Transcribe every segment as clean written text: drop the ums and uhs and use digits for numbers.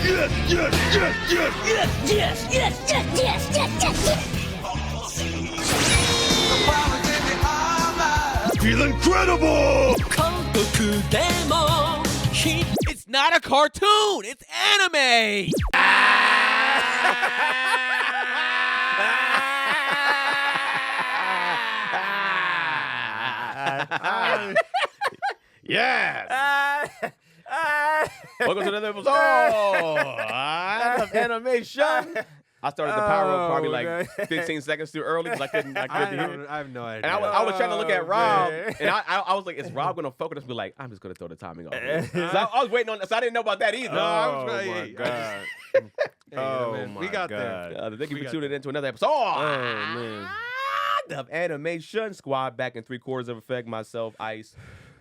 Yes, yes, yes, yes! Yes, yes, yes, yes, yes, yes, yes, yes! Feel incredible! It's not a cartoon. It's anime. Yes! Welcome to another episode of Animation. I started the power up probably like 15 seconds too early because I couldn't hear. I have no idea. And I was trying to look at Rob, and I was like, "Is Rob gonna focus?" And be like, "I'm just gonna throw the timing off." So I was waiting on. So I didn't know about that either. Oh my god! Oh we got there. Thank you for tuning in to another episode of Animation Squad. Back in 3/4 of effect. Myself, Ice.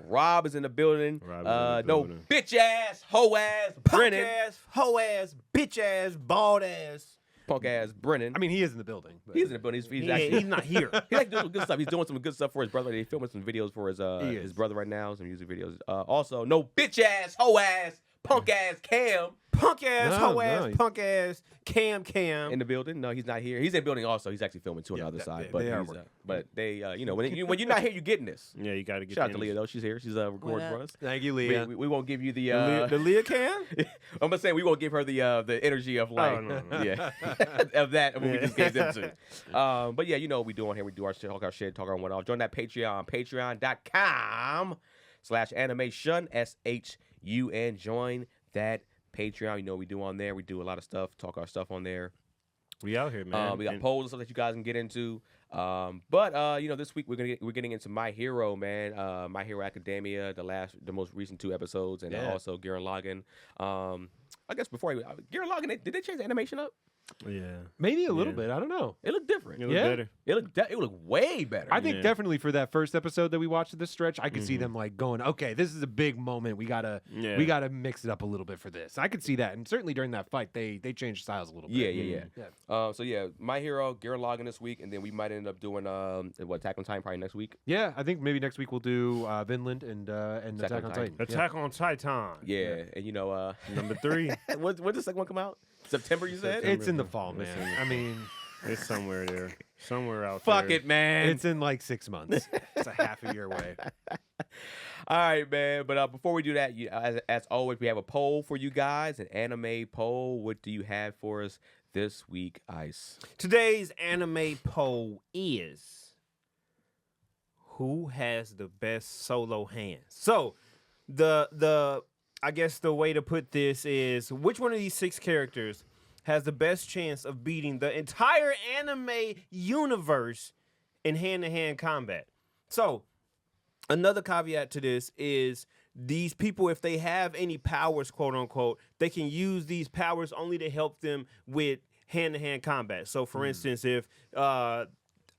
Rob is in the building. No bitch ass, hoe ass, Brennan, hoe ass, bitch ass, bald ass, punk ass Brennan. I mean, he is in the building. But he's in the building. He's not here. He's like doing good stuff. He's doing some good stuff for his brother. He's filming some videos for his brother right now. Some music videos. Also, no bitch ass, hoe ass, punk ass Cam. Punk ass, hoe ass, punk ass, Cam. In the building? No, he's not here. He's in the building also. He's actually filming too on the other side. But you know, when you're not here, you're getting this. Yeah, you got to get. Shout out to Leah though. She's here. She's recording for us. Thank you, Leah. We won't give you the Leah Cam. I'm gonna say we won't give her the energy of like yeah of that we just gave them to. But yeah, you know what we do on here. We do our shit, talk our shit, talk our one off. Join that Patreon, patreon.com/animation SHUN. Join that Patreon. You know what we do on there. We do a lot of stuff, talk our stuff on there. We out here, man. We got polls and stuff that you guys can get into. But you know, this week we're getting into My Hero, man. My Hero Academia, the most recent 2 episodes, and also Gurren Lagann. I guess before Gurren Lagann, did they change the animation up? Yeah, maybe a little bit. I don't know. It looked different. It looked better. It looked way better. I think definitely for that first episode that we watched at this stretch, I could see them like going, okay, this is a big moment. We gotta mix it up a little bit for this. I could see that, and certainly during that fight, they changed styles a little bit. Yeah. So yeah, My Hero, Gurren Lagann this week, and then we might end up doing Attack on Titan probably next week. Yeah, I think maybe next week we'll do Vinland and Attack on Titan. Attack on Titan. Yeah, and you know number 3. when does the second one come out? September, you said? It's in the fall, man. I mean, it's somewhere there. Somewhere out Fuck there. it, man. It's in like 6 months. It's a half a year away. All right, man. But before we do that, as always, we have a poll for you guys, an anime poll. What do you have for us this week, Ice? Today's anime poll is, who has the best solo hands? So, I guess the way to put this is, which one of these 6 characters has the best chance of beating the entire anime universe in hand-to-hand combat? So, another caveat to this is these people, if they have any powers, quote-unquote, they can use these powers only to help them with hand-to-hand combat. So, for instance, if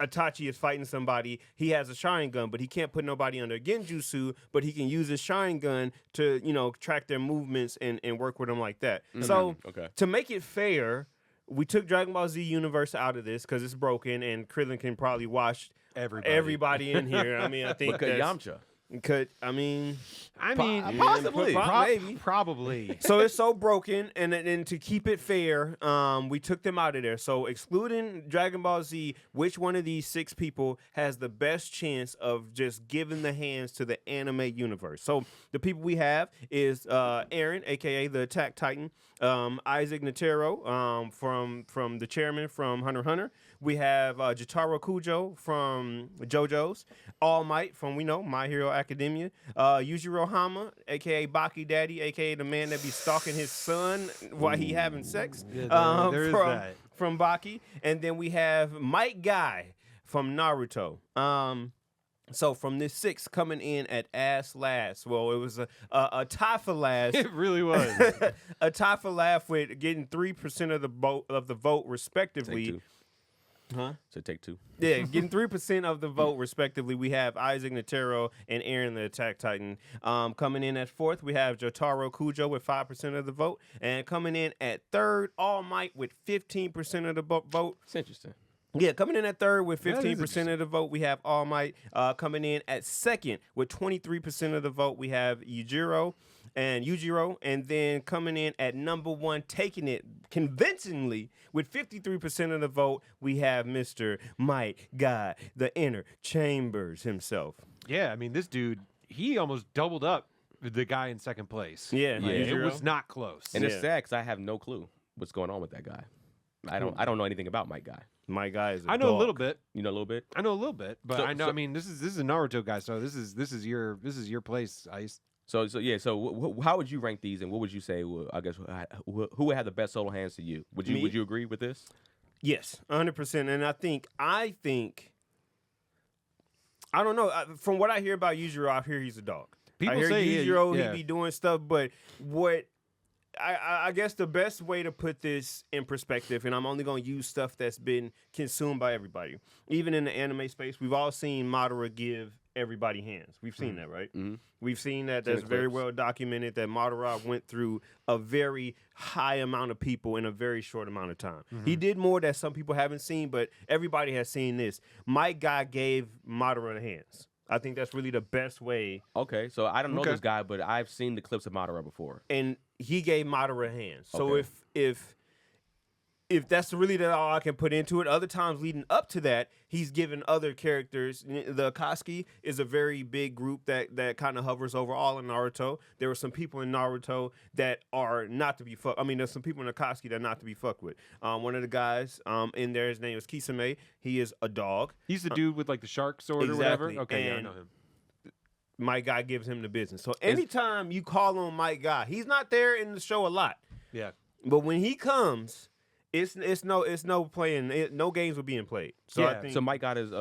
Itachi is fighting somebody, he has a Sharingan, but he can't put nobody under Genjutsu, but he can use his Sharingan to, you know, track their movements and work with them like that. So to make it fair, we took Dragon Ball Z Universe out of this because it's broken, and Krillin can probably watch everybody in here. I mean, I think Yamcha. Possibly, maybe, probably. So it's so broken, and to keep it fair, we took them out of there. So excluding Dragon Ball Z, which one of these 6 people has the best chance of just giving the hands to the anime universe? So the people we have is Eren, aka the Attack Titan, Isaac Netero, from the chairman from Hunter x Hunter. We have Jotaro Kujo from JoJo's, All Might from My Hero Academia, Yujiro Hama, aka Baki Daddy, aka the man that be stalking his son while he having sex, from Baki, and then we have Might Guy from Naruto. So from this 6 coming in at ass last, well, it was a tie for last. It really was a tie for last with getting 3% of the vote respectively. Take 2. Huh? So take 2. Yeah, getting 3% of the vote respectively. We have Isaac Netero and Eren the Attack Titan. Coming in at 4th, we have Jotaro Kujo with 5% of the vote, and coming in at 3rd, All Might with 15% of the vote. It's interesting. Yeah, coming in at 3rd with 15% of the vote, we have All Might. Coming in at 2nd with 23% of the vote, we have Yujiro. and Yujiro, and then coming in at number 1, taking it convincingly with 53% of the vote, we have Mr. Mike Guy, the Inner Chambers himself. Yeah, I mean, this dude, he almost doubled up the guy in second place. Yeah, Like, it Yujiro. was not close. And it's Yeah. sad because I have no clue what's going on with that guy. I don't know anything about Mike Guy. Mike Guy is I know a little bit. You know a little bit. I know a little bit, but So- I know. so- I mean, this is a Naruto guy, so this is your place, Ice. So yeah. So how would you rank these, and what would you say? I guess who would have the best solo hands to you? Would Me? you agree with this? Yes, 100%. And I think, I don't know. From what I hear about Yujiro, I hear he's a dog. People I hear say Yujiro, yeah. he be doing stuff, but what I guess the best way to put this in perspective, and I'm only going to use stuff that's been consumed by everybody. Even in the anime space, we've all seen Madara give everybody hands. We've seen that, right? Mhm. We've seen that. Seen That's the very clips. well documented that Madara went through a very high amount of people in a very short amount of time. He did more that some people haven't seen, but everybody has seen this. Mike Guy gave Madara the hands. I think that's really the best way. Okay, so I don't know Okay. this guy, but I've seen the clips of Madara before. And he gave Madara hands. So Okay. if that's really all I can put into it, other times leading up to that, he's given other characters. The Akatsuki is a very big group that kind of hovers over all in Naruto. There were some people in Naruto that are not to be fucked. I mean, there's some people in Akatsuki that are not to be fucked with. One of the guys in there, his name is Kisame. He is a dog. He's the dude with like the shark sword or whatever. Exactly. Okay, yeah, I And- know him. Mike Guy gives him the business. So anytime you call on Mike Guy, he's not there in the show a lot. Yeah. But when he comes, it's no playing. No games were being played. So I Yeah, think So Mike got his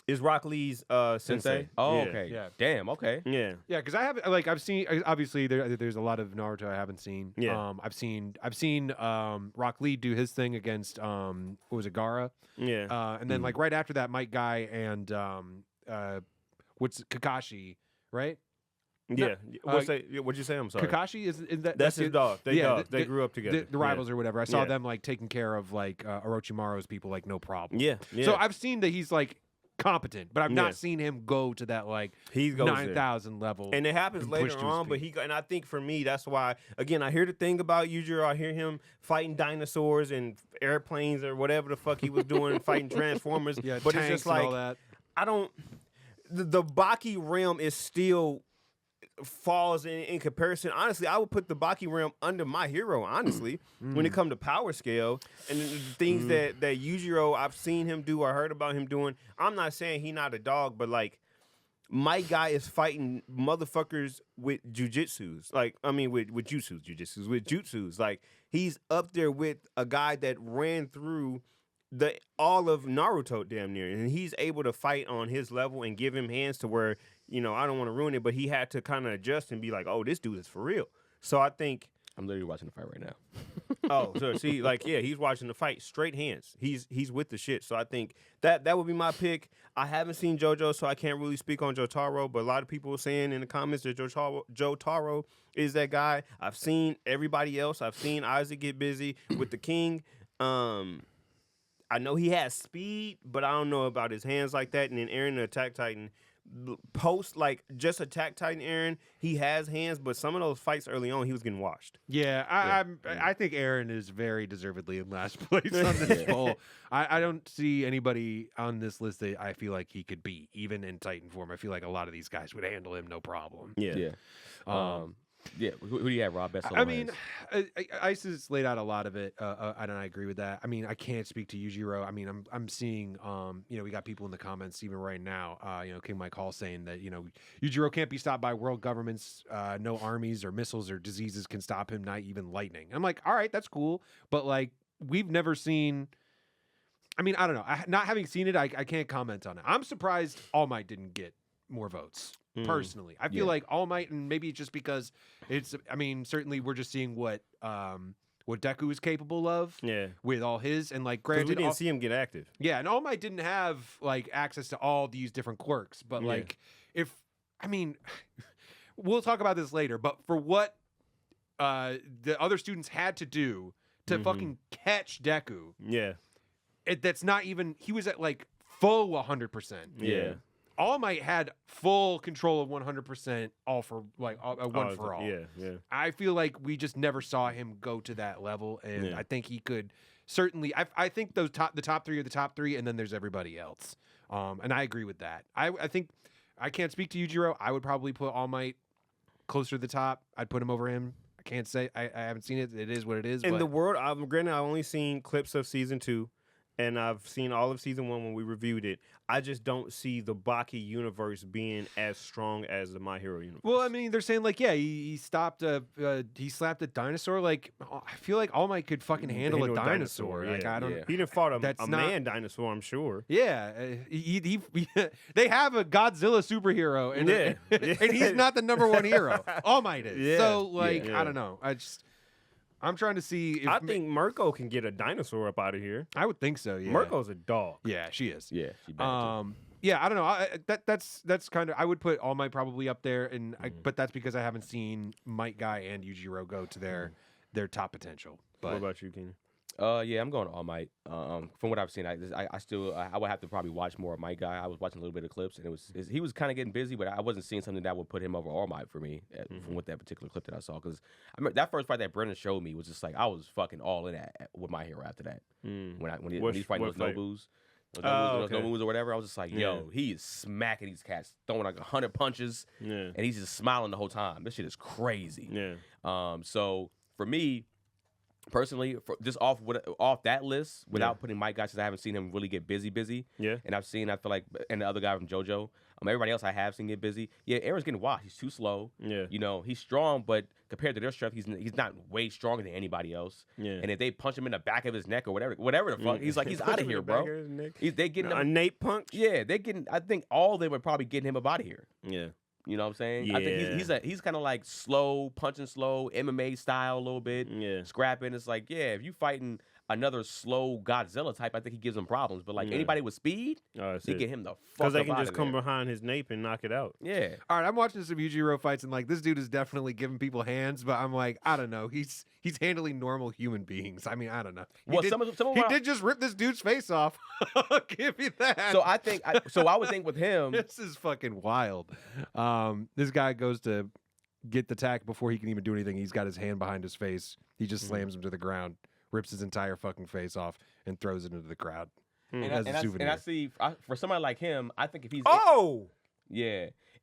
is Rock Lee's sensei. sensei. Oh, Yeah. okay. Yeah. Damn. Okay. Yeah. Yeah, because I've seen obviously there's a lot of Naruto I haven't seen. Yeah. I've seen Rock Lee do his thing against what was it, Gaara? Yeah. And then like right after that, Mike Guy and what's Kakashi, right? Yeah. What'd you say? I'm sorry. Kakashi is that That's his it? dog. They Yeah, dogs. They grew up together. The rivals or whatever. I saw Yeah. them like taking care of like Orochimaru's people like no problem. Yeah. Yeah. So I've seen that he's like competent, but I've Yeah. not seen him go to that like he goes there. 9,000 level. And it happens and later push to his on, but peak. and I think for me, that's why, again, I hear the thing about Yujiro. I hear him fighting dinosaurs and airplanes or whatever the fuck he was doing, fighting Transformers. yeah, but it's tanks just and like, all that. I don't, the Baki realm is still falls in comparison. Honestly, I would put the Baki realm under my hero, honestly, when it comes to power scale. And the things that Yujiro, I've seen him do or heard about him doing. I'm not saying he not a dog, but like, my guy is fighting motherfuckers with jujitsus. Like, I mean, with jutsus. Like, he's up there with a guy that ran through all of Naruto damn near. And he's able to fight on his level and give him hands to where, you know, I don't want to ruin it, but he had to kind of adjust and be like, oh, this dude is for real. So I think, I'm literally watching the fight right now. oh, so see, like, yeah, he's watching the fight, straight hands. He's with the shit. So I think that would be my pick. I haven't seen JoJo, so I can't really speak on Jotaro, but a lot of people were saying in the comments that Jotaro is that guy. I've seen everybody else. I've seen Isaac get busy with the king. I know he has speed, but I don't know about his hands like that. And then Eren, the Attack Titan, post like just Attack Titan Eren, he has hands, but some of those fights early on, he was getting washed. Yeah, I think Aaron is very deservedly in last place on this poll. I don't see anybody on this list that I feel like he could beat, even in Titan form. I feel like a lot of these guys would handle him no problem. Yeah. Yeah. Who do you have, Rob? Best solo I mean, hands? Ice has laid out a lot of it, and I agree with that. I mean, I can't speak to Yujiro. I mean, I'm seeing, we got people in the comments even right now, King Mike Hall saying that, Yujiro can't be stopped by world governments. No armies or missiles or diseases can stop him, not even lightning. I'm like, all right, that's cool. But like, we've never seen, I mean, I don't know. Not having seen it, I can't comment on it. I'm surprised All Might didn't get more votes. Personally, I feel like All Might, and maybe just because it's, I mean, certainly we're just seeing what Deku is capable of, with all his, and like, granted, we didn't see him get active. Yeah, and All Might didn't have like access to all these different quirks, but like, we'll talk about this later, but for what the other students had to do to fucking catch Deku, that's not even, he was at like full 100%. Yeah. All Might had full control of 100%, all for like a one for all. Yeah. I feel like we just never saw him go to that level, and Yeah. I think he could certainly. I think the top three are the top three, and then there's everybody else. And I agree with that. I think I can't speak to Yujiro. I would probably put All Might closer to the top. I'd put him over him. I can't say I haven't seen it. It is what it is. In but the world, granted, I've only seen clips of season 2, and I've seen all of season 1 when we reviewed it. I just don't see the Baki universe being as strong as the My Hero universe. Well, I mean, they're saying like, yeah, he stopped he slapped a dinosaur. Like, I feel like All Might could fucking handle a dinosaur. Like, yeah. I don't. Yeah. He didn't fought That's a not- man dinosaur, I'm sure. Yeah, they have a Godzilla superhero, and Yeah. and he's not the number one hero. All Might is. Yeah. So like, Yeah. I don't know. I'm trying to see if I think Mirko can get a dinosaur up out of here. I would think so. Yeah, Mirko's a dog. Yeah, she is. Yeah, she bad too. Yeah, I don't know. That's kind of. I would put All Might probably up there, and but that's because I haven't seen Might Guy and Yujiro go to their top potential. But What about you, Kenny? Yeah, I'm going All Might. From what I've seen, I still I would have to probably watch more of My Guy. I was watching a little bit of clips, and he was kind of getting busy, but I wasn't seeing something that would put him over All Might for me from what that particular clip that I saw. Because I remember that first fight that Brennan showed me was just like I was fucking all in with My Hero after that. When he's fighting those Nobus. Those Nobus or whatever, I was just like, yo, he is smacking these cats, throwing like 100 punches, and he's just smiling the whole time. This shit is crazy. Yeah. So for me, personally, just off that list, without putting Mike Guy, because I haven't seen him really get busy. Yeah. And I feel like, and the other guy from JoJo, everybody else I have seen get busy. Yeah, Aaron's getting washed. He's too slow. Yeah. You know, he's strong, but compared to their strength, he's not way stronger than anybody else. Yeah. And if they punch him in the back of his neck or whatever the fuck, he's like, he's out of here, bro. They getting A him. Nate punch? Yeah, they getting. I think all of them are probably getting him up out of here. Yeah. You know what I'm saying? I think he's kind of like slow, punching slow, MMA style a little bit. Yeah. Scrapping. It's like, yeah, if you fighting another slow Godzilla type, I think he gives him problems. But like anybody with speed, they get him the fuck Because they up can out just of come there. behind his nape and knock it out. Yeah. all right, I'm watching some Yujiro fights, and like this dude is definitely giving people hands, but I'm like, I don't know. He's handling normal human beings. I mean, I don't know. Well, some of He did just rip this dude's face off. I'll give you that. So I would think with him, This is fucking wild. This guy goes to get the tack before he can even do anything. He's got his hand behind his face. He just slams him to the ground, rips his entire fucking face off, and throws it into the crowd as a souvenir. and I see for somebody like him, I think if he's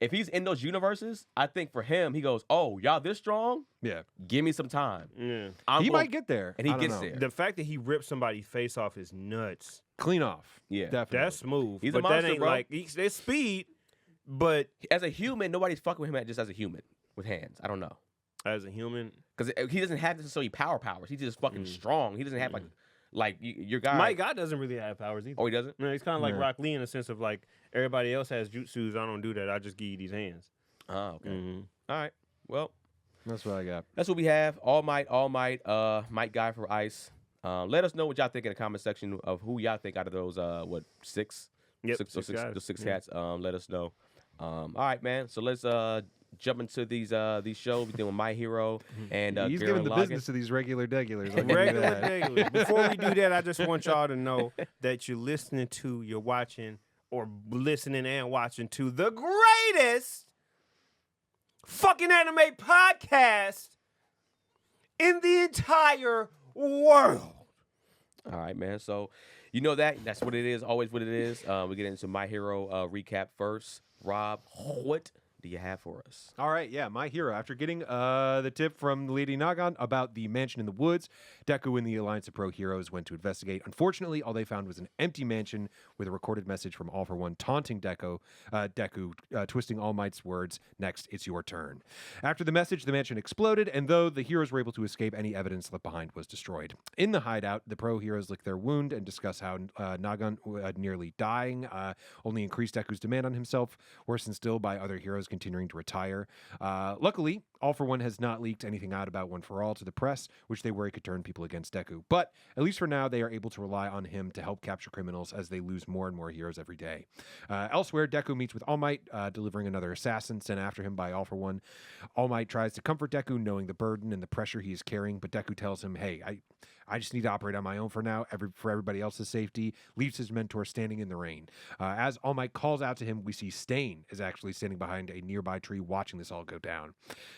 if he's in those universes, I think for him, he goes, oh, y'all this strong? Yeah, Give me some time. Yeah. he might get there, and he I don't gets know. there. The fact that he ripped somebody's face off is nuts. Clean off. Yeah. definitely. That's smooth. He's a but that monster, ain't bro. like there's speed, but As a human, nobody's fucking with him just as a human with hands. I don't know. as a human, Because he doesn't have necessarily powers. He's just fucking strong. He doesn't have like your guy. my guy doesn't really have powers either. Oh, he doesn't? No, he's kind of like Yeah. Rock Lee in the sense of like everybody else has jutsus. I don't do that. I just give you these hands. Oh, okay. Mm-hmm. All right. Well, That's what I got. that's what we have. All Might, Might Guy for Ice. Let us know what y'all think in the comment section of who y'all think out of those, six? Yep, Six guys. the six Yeah. cats. Let us know. All right, man. So let's jump into these shows. We're doing My Hero and He's Gurren giving the Lagann. business to these regular degulars. I'll give you Regular that. daily. Before we do that, I just want y'all to know that you're listening to, you're watching, or listening and watching to the greatest fucking anime podcast in the entire world. All right, man. So you know that's what it is. Always what it is. We get into My Hero recap first. Rob, what do you have for us? All right, yeah, My Hero. After getting the tip from Lady Lagann about the mansion in the woods, Deku and the Alliance of Pro Heroes went to investigate. Unfortunately, all they found was an empty mansion with a recorded message from All for One taunting Deku, twisting All Might's words, "Next, it's your turn." After the message, the mansion exploded, and though the heroes were able to escape, any evidence left behind was destroyed. In the hideout, the Pro Heroes lick their wound and discuss how Lagann, nearly dying, only increased Deku's demand on himself, worsened still by other heroes continuing to retire. Luckily, All for One has not leaked anything out about One for All to the press, which they worry could turn people against Deku. But at least for now, they are able to rely on him to help capture criminals as they lose more and more heroes every day. Elsewhere, Deku meets with All Might, delivering another assassin sent after him by All for One. All Might tries to comfort Deku, knowing the burden and the pressure he is carrying, but Deku tells him, hey, I just need to operate on my own for now, for everybody else's safety. Leaves his mentor standing in the rain. As All Might calls out to him, we see Stain is actually standing behind a nearby tree watching this all go down.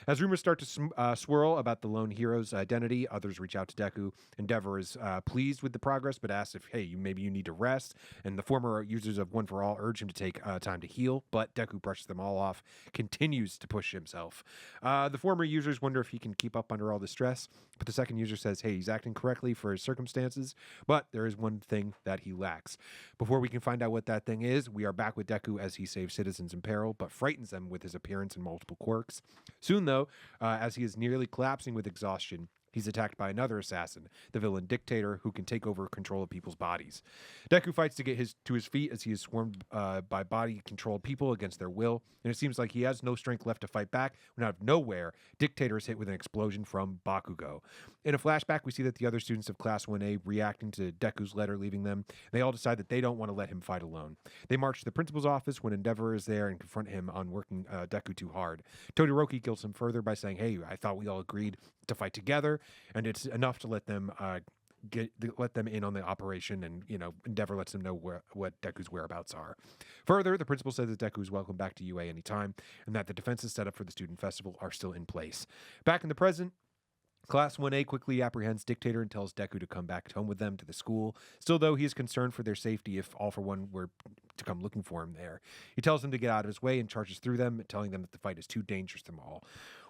As rumors start to swirl about the lone hero's identity, others reach out to Deku. Endeavor is pleased with the progress, but asks if, hey, maybe you need to rest. And the former users of One for All urge him to take time to heal, but Deku brushes them all off, continues to push himself. The former users wonder if he can keep up under all the stress, but the second user says, hey, he's acting correctly for his circumstances, but there is one thing that he lacks. Before we can find out what that thing is, we are back with Deku as he saves citizens in peril, but frightens them with his appearance and multiple quirks. Soon, though, as he is nearly collapsing with exhaustion, he's attacked by another assassin, the villain Dictator, who can take over control of people's bodies. Deku fights to get to his feet as he is swarmed by body-controlled people against their will, and it seems like he has no strength left to fight back when out of nowhere, Dictator is hit with an explosion from Bakugo. In a flashback, we see that the other students of Class 1A reacting to Deku's letter leaving them. They all decide that they don't want to let him fight alone. They march to the principal's office when Endeavor is there and confront him on working Deku too hard. Todoroki kills him further by saying, hey, I thought we all agreed to fight together, and it's enough to let them let them in on the operation, and Endeavor lets them know what Deku's whereabouts are. Further, the principal says that Deku is welcome back to UA anytime, and that the defenses set up for the student festival are still in place. Back in the present, Class 1A quickly apprehends Dictator and tells Deku to come back home with them to the school. Still, though, he is concerned for their safety if All for One were to come looking for him there. He tells them to get out of his way and charges through them, telling them that the fight is too dangerous for them all.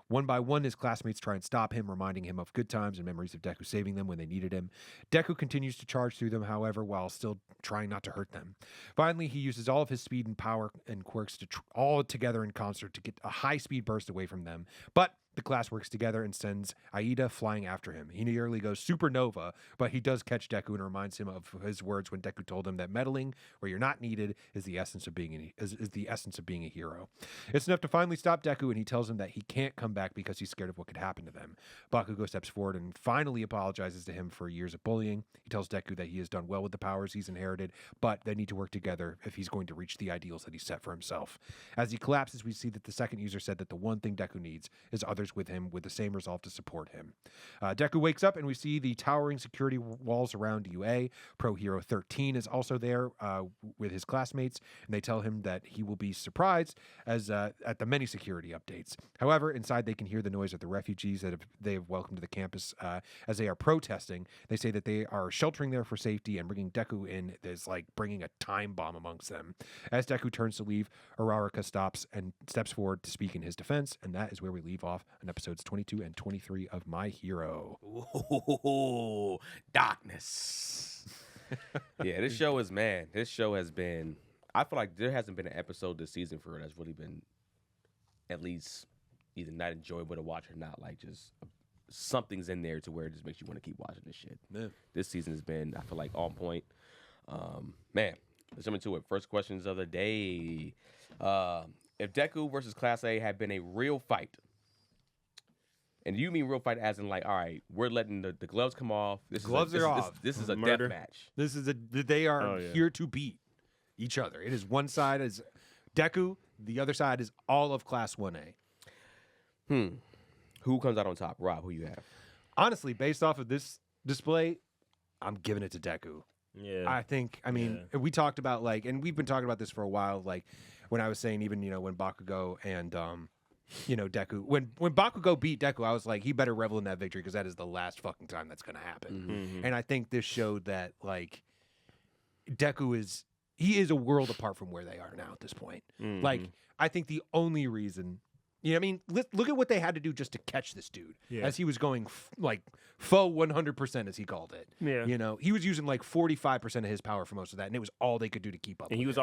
One by one, his classmates try and stop him, reminding him of good times and memories of Deku saving them when they needed him. Deku continues to charge through them, however, while still trying not to hurt them. Finally, he uses all of his speed and power and quirks to all together in concert to get a high-speed burst away from them. But the class works together and sends Aida flying after him. He nearly goes supernova, but he does catch Deku and reminds him of his words when Deku told him that meddling where you're not needed is the essence of being a hero. It's enough to finally stop Deku, and he tells him that he can't come back because he's scared of what could happen to them. Bakugo steps forward and finally apologizes to him for years of bullying. He tells Deku that he has done well with the powers he's inherited, but they need to work together if he's going to reach the ideals that he's set for himself. As he collapses, we see that the second user said that the one thing Deku needs is others with him with the same resolve to support him. Deku wakes up and we see the towering security walls around UA. Pro Hero 13 is also there with his classmates, and they tell him that he will be surprised as at the many security updates. However, inside they can hear the noise of the refugees that they have welcomed to the campus as they are protesting. They say that they are sheltering there for safety, and bringing Deku in is like bringing a time bomb amongst them. As Deku turns to leave, Uraraka stops and steps forward to speak in his defense, and that is where we leave off on episodes 22 and 23 of My Hero. Ooh, darkness. Yeah, this show has been, I feel like there hasn't been an episode this season for it that's really been at least either not enjoyable to watch or not, like just something's in there to where it just makes you want to keep watching this shit. Yeah. This season has been, I feel like, on point. Man, let's jump into it. First questions of the day. If Deku versus Class A had been a real fight, and you mean real fight as in like, all right, we're letting the gloves come off. Gloves are off. This is a Murder. death match. They are here to beat each other. It is one side is Deku, the other side is all of Class 1A. Who comes out on top? Rob, who you have? Honestly, based off of this display, I'm giving it to Deku. Yeah. I mean, we talked about and we've been talking about this for a while, like when I was saying even, when Bakugo and, Deku, when Bakugo beat Deku, I was like, he better revel in that victory because that is the last fucking time that's going to happen. Mm-hmm. And I think this showed that, Deku is a world apart from where they are now at this point. Mm-hmm. I think the only reason, look at what they had to do just to catch this dude as he was going faux 100%, as he called it. Yeah. He was using 45% of his power for most of that, and it was all they could do to keep up. And he was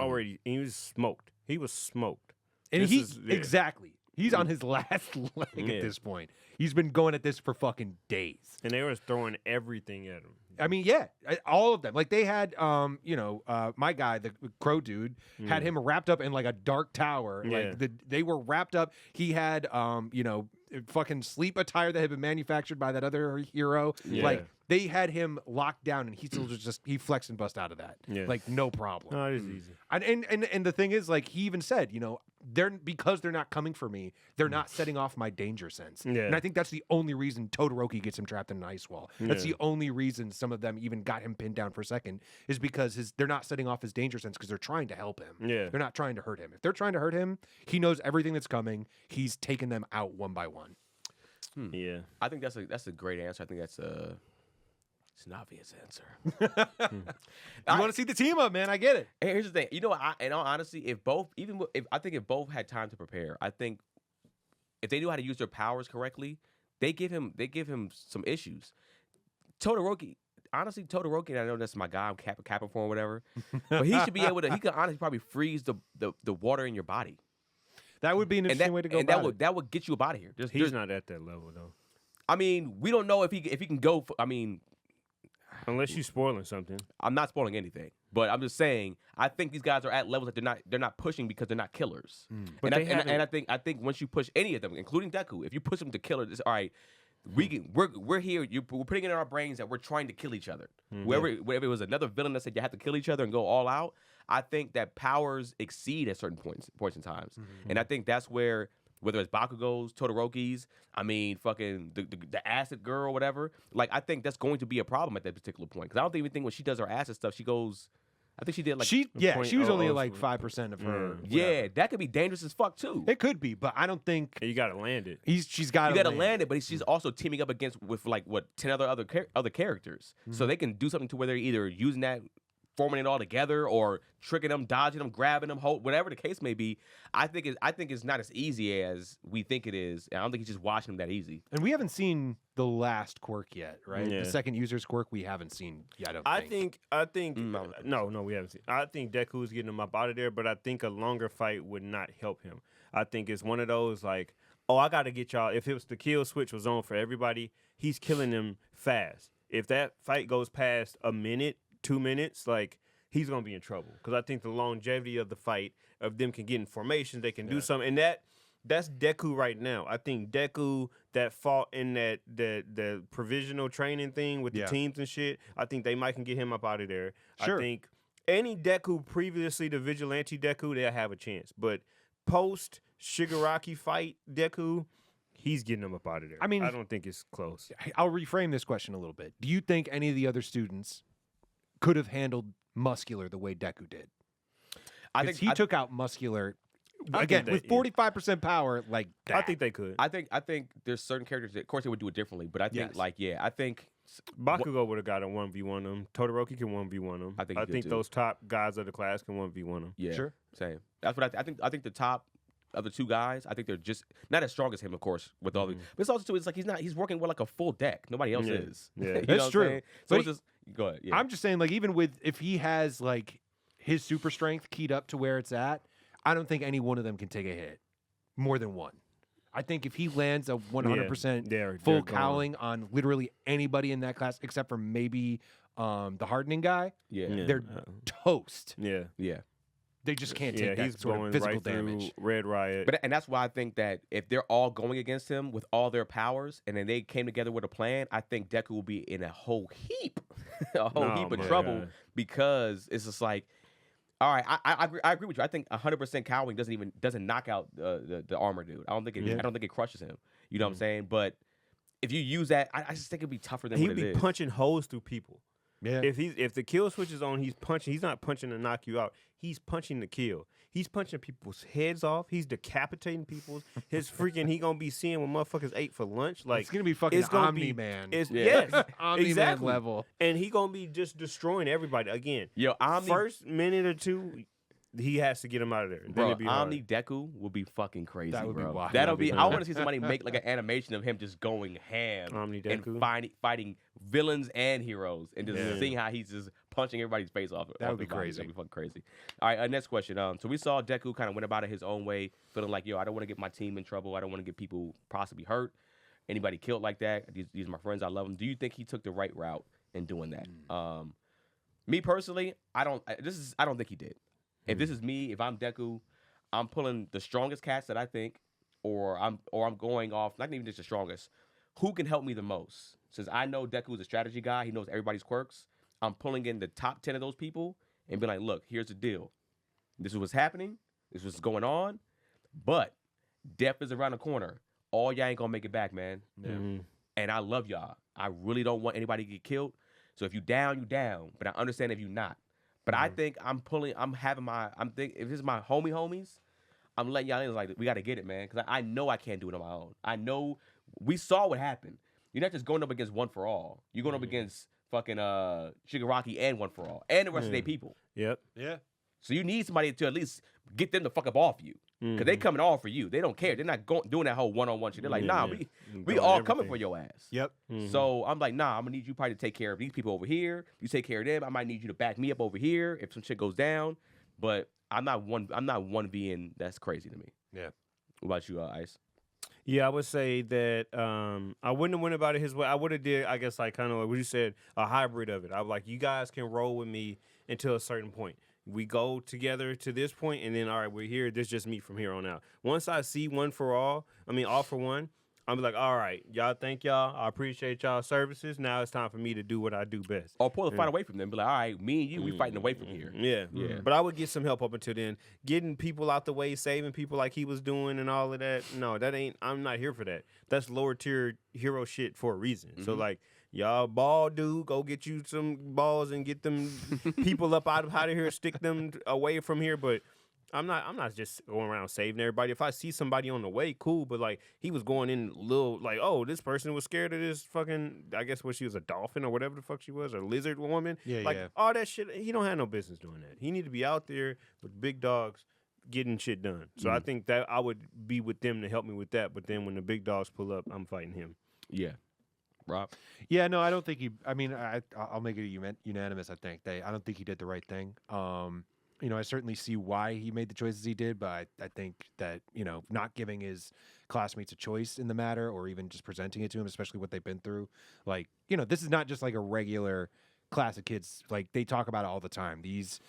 smoked. He was smoked. And exactly. He's on his last leg at this point. He's been going at this for fucking days. And they were throwing everything at him. I mean, yeah, all of them. They had, my guy, the crow dude, had him wrapped up in a dark tower. Yeah. They were wrapped up. He had, fucking sleep attire that had been manufactured by that other hero. Yeah. They had him locked down, and he still he flexed and bust out of that. Yeah. No problem. No, it is easy. And the thing is, he even said, because they're not coming for me, they're not setting off my danger sense. Yeah. And I think that's the only reason Todoroki gets him trapped in an ice wall. That's Yeah. the only reason some of them even got him pinned down for a second is because they're not setting off his danger sense because they're trying to help him. Yeah. They're not trying to hurt him. If they're trying to hurt him, he knows everything that's coming. He's taking them out one by one. Yeah. I think that's a great answer. I think it's an obvious answer. You want to see the team up, man? I get it. And here's the thing. You know, in all honesty, if both had time to prepare, I think if they knew how to use their powers correctly, they give him some issues. Todoroki, honestly, and I know that's my guy. I'm capping for him, whatever. But he should be able to. He could honestly probably freeze the water in your body. That would be an interesting way to go. And about it. that would get you up out of here. He's not at that level though. I mean, we don't know if he can go. I mean, Unless you're spoiling something. I'm not spoiling anything, but I'm just saying I think these guys are at levels that they're not pushing because they're not killers. But And I think once you push any of them, including Deku, if you push them to killer, it's all right. We're here. We're putting it in our brains that we're trying to kill each other. Wherever it was another villain that said you have to kill each other and go all out, I think that powers exceed at certain points in times, and I think that's where. Whether it's Bakugo's, Todoroki's, I mean, fucking the acid girl, whatever. Like, I think that's going to be a problem at that particular point. Because I don't even think when she does her acid stuff, she goes. I think she did like. She was only 0.00. like 5% of her. Yeah, that could be dangerous as fuck too. It could be, but I don't think You gotta land it. she's got. You got to land it, but she's also teaming up with like what 10 other characters, so they can do something to where they're either using that, forming it all together, or tricking them, dodging them, grabbing them, whatever the case may be. I think it's not as easy as we think it is. And I don't think he's just watching them that easy. And we haven't seen the last quirk yet, right? Yeah. The second user's quirk we haven't seen yet. I think No. no, we haven't seen. I think Deku's getting him up out of there, but I think a longer fight would not help him. I think it's one of those like, oh, I got to get y'all. If it was the kill switch was on for everybody, he's killing them fast. If that fight goes past a minute, 2 minutes, like he's gonna be in trouble because I think the longevity of the fight of them can get in formation, they can do something, and that's Deku right now. I think Deku that fought in that the provisional training thing with the teams and shit. I think they might can get him up out of there. Sure. I think any Deku previously the vigilante Deku, they'll have a chance, but post Shigaraki fight Deku, he's getting them up out of there. I mean, I don't think it's close. I'll reframe this question a little bit. Do you think any of the other students could have handled Muscular the way Deku did? I Because think he took out Muscular I again think with 45% power like that. I think they could. I think there's certain characters that, of course, they would do it differently, but I think Yes. I think Bakugo would have got a 1v1 them. Todoroki can 1v1 them. I think he could, too. those top guys of the class can 1v1 them. yeah, Sure. same. That's what I think. I think the top of the two guys, I think they're just not as strong as him, of course, with all the. But it's also too. It's like he's working with like a full deck. Nobody else Yeah. is. Yeah. You That's know what I'm true. saying? So But it's just go ahead. Yeah. I'm just saying, like, even with if he has like his super strength keyed up to where it's at, I don't think any one of them can take a hit more than one. I think if he lands a 100% they're full gone. cowling on literally anybody in that class, except for maybe the hardening guy, yeah. Yeah. they're toast. Yeah. Yeah. They just can't Yeah, take that he's sort going of physical right damage. through Red Riot. And that's why I think that if they're all going against him with all their powers, and then they came together with a plan, I think Deku will be in a whole heap, Oh, heap of my trouble God. because it's just like, all right, I agree with you. I think 100% cowling doesn't knock out the armor dude. I don't think it crushes him. You know what I'm saying? But if you use that, I just think it'd be tougher than He'd what it be is. punching holes through people. Yeah. If the kill switch is on, he's punching. He's not punching to knock you out. He's punching to kill. He's punching people's heads off. He's decapitating people's. His freaking. He gonna be seeing what motherfuckers ate for lunch. Like It's gonna be fucking it's gonna Omni-Man. It's, Yeah. Yes, Omni-Man exactly. level. And he gonna be just destroying everybody again. Yo, Omni, First minute or two, he has to get him out of there. Then bro, it'd be hard. Omni Deku will be fucking crazy. That would be bro. wild. That'll That'd be be. I wild. want to see somebody make like an animation of him just going ham Omni and Deku. fighting villains and heroes, and just Yeah. seeing how he's just punching everybody's face off. That off would be his body. crazy. That'd be fucking crazy. All right, next question. So we saw Deku kind of went about it his own way, feeling like, yo, I don't want to get my team in trouble. I don't want to get people possibly hurt. Anybody killed like that. These are my friends. I love them. Do you think he took the right route in doing that? Me personally, I don't think he did. If this is me, if I'm Deku, I'm pulling the strongest cats that I think, or I'm going off not even just the strongest. Who can help me the most? Since I know Deku's a strategy guy, he knows everybody's quirks. I'm pulling in the top 10 of those people and be like, look, here's the deal. This is what's happening. This is what's going on. But death is around the corner. All y'all ain't gonna make it back, man. And I love y'all. I really don't want anybody to get killed. So if you down, you down. But I understand if you not. But I think if this is my homies, I'm letting y'all in like, we got to get it, man. Because I know I can't do it on my own. I know we saw what happened. You're not just going up against One For All. You're going up against fucking Shigaraki and One For All. And the rest of their people. Yep. Yeah. So you need somebody to at least get them the fuck up off you. Because they coming all for you. They don't care. They're not doing that whole one-on-one shit. They're like, nah, we all coming for your ass. Yep. So I'm like, nah, I'm going to need you probably to take care of these people over here. You take care of them. I might need you to back me up over here if some shit goes down. But I'm not one being that's crazy to me. Yeah. What about you, Ice? Yeah, I would say that I wouldn't have went about it his way. I would have did, I guess, like kind of like what you said, a hybrid of it. I was like, you guys can roll with me until a certain point. We go together to this point, and then, all right, we're here. This is just me from here on out. Once I see All For One, I'm like, all right, y'all, thank y'all. I appreciate y'all services. Now it's time for me to do what I do best. Or pull the fight away from them. Be like, all right, me and you, we fighting away from here. Yeah. Yeah. But I would get some help up until then. Getting people out the way, saving people like he was doing and all of that. No, I'm not here for that. That's lower tier hero shit for a reason. So, like, y'all ball dude, go get you some balls and get them people up out of here, stick them away from here. But I'm not just going around saving everybody. If I see somebody on the way, cool. But like he was going in little like, oh, this person was scared of this fucking, I guess she was a dolphin or whatever the fuck she was, a lizard woman. Like all that shit. He don't have no business doing that. He need to be out there with big dogs getting shit done. So I think that I would be with them to help me with that. But then when the big dogs pull up, I'm fighting him. Yeah. Rob? Yeah, no, I don't think he. I mean, I'll make it unanimous. I think I don't think he did the right thing. I certainly see why he made the choices he did, but I think that not giving his classmates a choice in the matter, or even just presenting it to him, especially what they've been through. Like, this is not just like a regular class of kids. Like they talk about it all the time. These